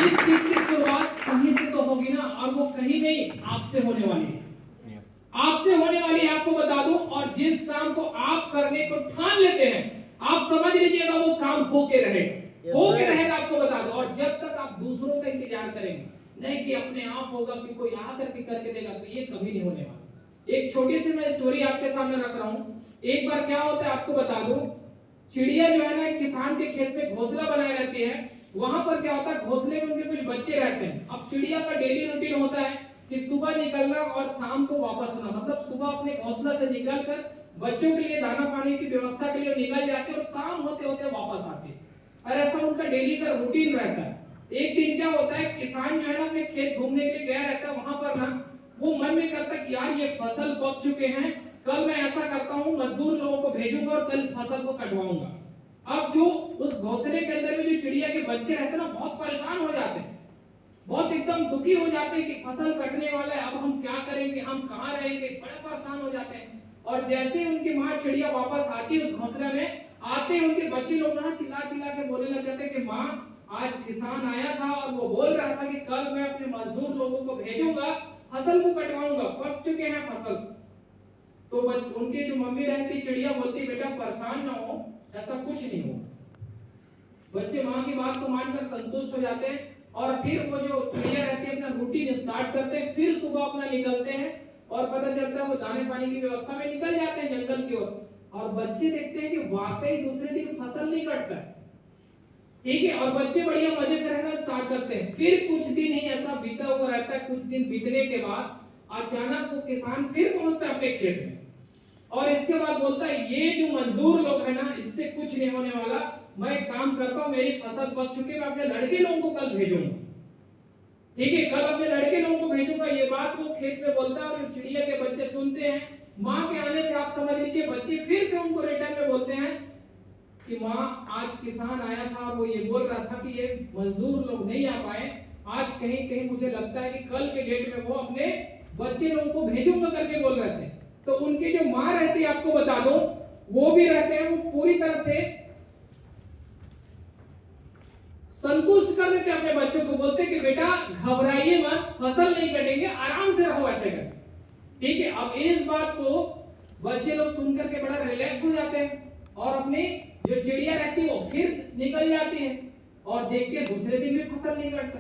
इस चीज की शुरुआत कहीं से तो होगी ना, और वो कहीं नहीं आपसे होने वाली है, आपसे होने वाली है, आपको बता दूं। और जिस काम को आप करने को ठान लेते हैं आप समझ लीजिएगा वो काम होके रहेगा, होके रहेगा, आपको बता दो। और जब तक आप दूसरों का इंतजार करेंगे नहीं कि अपने आप होगा कि कोई आकर के करके देगा, तो ये कभी नहीं होने वाला। एक छोटी सी मैं स्टोरी आपके सामने रख रहा हूं। एक बार क्या होता है आपको बता दूं, चिड़िया जो है ना एक किसान के खेत में घोंसला बनाए रहती है। वहां पर क्या होता है, घोंसले में उनके कुछ बच्चे रहते हैं। अब चिड़िया का डेली रूटीन होता है कि सुबह निकलना और शाम को वापस आना, मतलब सुबह अपने घोंसला से निकलकर बच्चों के लिए दाना पानी की व्यवस्था के लिए निकल जाते हैं और शाम होते होते वापस आते हैं, और ऐसा उनका डेली का रूटीन रहता है। एक दिन क्या होता है, किसान जो है ना अपने खेत घूमने के लिए गया रहता है, वहां पर ना वो मन में करता है कि यार ये फसल पक चुके हैं, कल मैं ऐसा करता हूँ मजदूर लोगों को भेजूंगा और कल इस फसल को कटवाऊंगा। अब जो उस घोंसले के अंदर में जो चिड़िया के बच्चे रहते हैं ना बहुत परेशान हो जाते हैं, बहुत एकदम दुखी हो जाते हैं कि फसल कटने वाला है, अब हम क्या करेंगे, हम कहाँ रहेंगे, बड़े परेशान हो जाते हैं। और जैसे ही उनकी माँ चिड़िया वापस आती है उस घोंसले में, आते ही उनके बच्चे लोग ना चिल्ला चिल्ला के बोलने लग जाते हैं कि माँ आज किसान आया था और वो बोल रहा था कि कल मैं अपने मजदूर लोगों को भेजूंगा, फसल को कटवाऊंगा, पक चुके हैं फसल। तो उनकी जो मम्मी रहती चिड़िया बोलती बेटा परेशान ना हो, ऐसा कुछ नहीं हो। बच्चे माँ की बात को मानकर संतुष्ट हो जाते हैं, और फिर वो जो चिड़िया रहती है अपना रूटीन स्टार्ट करते हैं, फिर सुबह अपना निकलते हैं, और पता चलता है वो दाने पानी की व्यवस्था में निकल जाते हैं जंगल की ओर। और बच्चे देखते हैं कि वाकई दूसरे दिन फसल नहीं कटता है, ठीक है, और बच्चे बढ़िया मजे से रहना स्टार्ट करते हैं। फिर कुछ दिन ही ऐसा बीता हुआ रहता है, कुछ दिन बीतने के बाद अचानक वो किसान फिर पहुंचता है अपने खेत में, और इसके बाद बोलता है ये जो मजदूर लोग है ना इससे कुछ नहीं होने वाला, मैं काम करता हूँ, मेरी फसल पक चुकी है, मैं अपने लड़के लोगों को कल भेजूंगा, ठीक है, कल अपने लड़के लोगों को भेजूंगा। ये बात वो खेत में बोलता है और चिड़िया के बच्चे सुनते हैं। माँ के आने से आप समझ लीजिए बच्चे फिर से उनको रिटर्न में बोलते हैं कि माँ आज किसान आया था और वो ये बोल रहा था कि ये मजदूर लोग नहीं आ पाए, आज कहीं कहीं मुझे लगता है कि कल के डेट में वो अपने बच्चे लोगों को भेजूंगा करके बोल रहे थे। तो उनकी जो माँ रहती है आपको बता दो, वो भी रहते हैं, वो पूरी तरह से संतुष्ट कर देते हैं अपने बच्चों को, बोलते हैं कि बेटा घबराइए मत, फसल नहीं कटेंगे, आराम से रहो ऐसे कर। ठीक है, अब इस बात को बच्चे लोग सुनकर के बड़ा रिलैक्स हो जाते हैं और अपनी जो चिड़िया रहती है वो फिर निकल जाती है और देख के दूसरे दिन भी फसल नहीं कटता।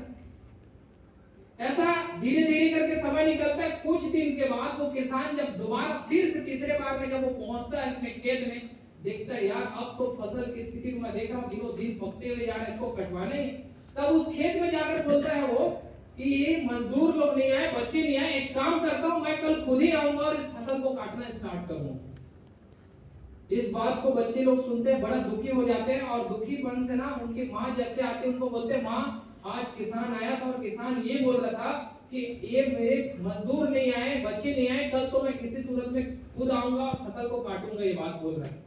ऐसा धीरे धीरे करके समय निकलता है। कुछ दिन के बाद वो किसान जब दोबारा फिर से तीसरे बार में जब वो पहुंचता है अपने खेत में, देखता है यार अब तो फसल की स्थिति को मैं देख रहा हूँ दिनों दिन पकते हुए जा रहे हैं, इसको कटवाने हैं। तब उस खेत में जाकर बोलता है वो कि ये मजदूर लोग नहीं आए, बच्चे नहीं आए, एक काम करता हूँ मैं कल खुद ही आऊंगा और इस फसल को काटना स्टार्ट करूंगा। इस बात को बच्चे लोग सुनते हैं, बड़ा दुखी हो जाते हैं और दुखी मन से ना उनकी माँ जैसे आती है उनको बोलते हैं माँ आज किसान आया था और किसान ये बोल रहा था कि ये मेरे मजदूर नहीं आए, बच्चे नहीं आए, कल तो मैं किसी सूरत में खुद आऊंगा और फसल को काटूंगा, ये बात बोल रहा है।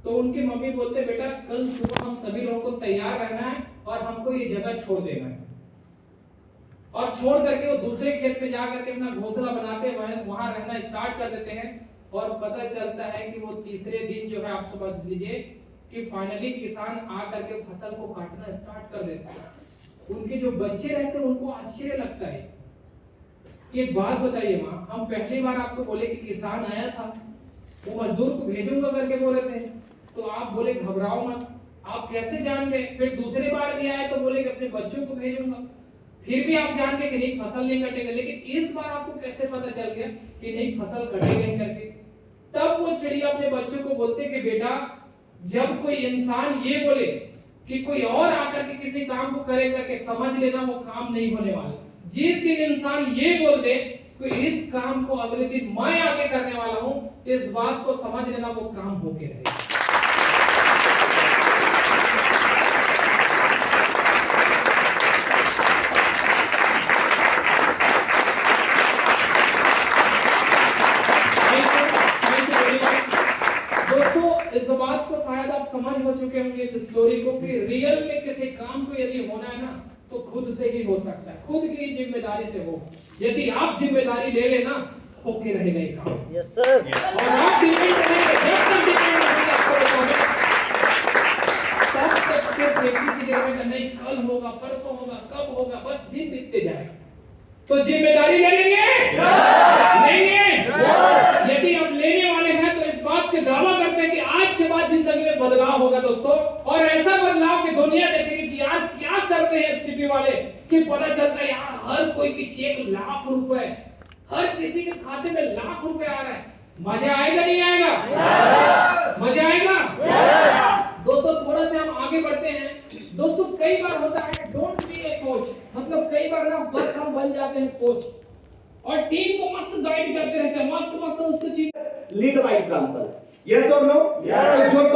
तो उनकी मम्मी बोलते बेटा कल सुबह हम सभी लोगों को तैयार रहना है और हमको ये जगह छोड़ देना है। और छोड़ करके वो दूसरे खेत में जाकर के अपना घोंसला बनाते हैं, वहां रहना स्टार्ट कर देते हैं। और पता चलता है कि वो तीसरे दिन जो है आप समझ लीजिए कि फाइनली किसान आकर के फसल को काटना स्टार्ट कर देता है। उनके जो बच्चे रहते हैं उनको आश्चर्य लगता है। एक बात बताइए माँ, हम पहली बार आपको बोले कि किसान आया था, वो मजदूर को भेजूंगा करके बोले थे, तो आप बोले घबराओ मत, आप कैसे जान गए? फिर दूसरे बार भी आए तो बोले कि अपने बच्चों को भेजूंगा, फिर भी आप जान गए कि नहीं फसल नहीं कटेगा, लेकिन इस बार आपको कैसे पता चल गया कि नहीं फसल कटेगा करके? तब वो चिड़िया अपने बच्चों को बोलते कि बेटा जब कोई इंसान ये बोले कि कोई और आकर के किसी काम को करे करके समझ लेना वो काम नहीं होने वाला। जिस दिन इंसान ये बोल दे कि इस काम को अगले दिन मैं आके करने वाला हूं, इस बात को समझ लेना वो काम होके रहेगा। इस बात को शायद आप समझ हो चुके होंगे इस स्टोरी को कि रियल में किसी काम को यदि होना है ना तो खुद से ही हो सकता है, खुद की जिम्मेदारी से हो। यदि आप जिम्मेदारी ले लेना होके रहेगा ये काम। Yes sir. और आप डिपेंड रहेंगे, जब तक डिपेंड रहेंगे तब तक सिर्फ एक ही चीज रहेगा, नहीं कल होगा, परसों होगा, कब होगा, बस दिन बीतते जाएगा। तो जिम्मेदारी ले लेंगे? लेंगे? यदि आप लेने वाले हैं तो इस बात के दावा करते हैं कि आज के बाद जिंदगी में बदलाव होगा दोस्तों, और ऐसा बदलाव कि दुनिया देखेगी कि यार क्या करते हैं एसटीपी वाले, कि पता चलता है यार हर कोई की चेक लाख रुपए, हर किसी के खाते में लाख रुपए आ रहा है। मजा आएगा नहीं आएगा? मजा आएगा? दोस्तों थोड़ा से हम आगे बढ़ते हैं। दोस्तों कई बार होता है डोंट बी ए कोच, मतलब कई बार ना बस हम बन जाते हैं कोच और टीम को मस्त गाइड करते रहते हैं, मस्त उसको चीज लीड बाय एग्जांपल। यस और नो? Yes. जो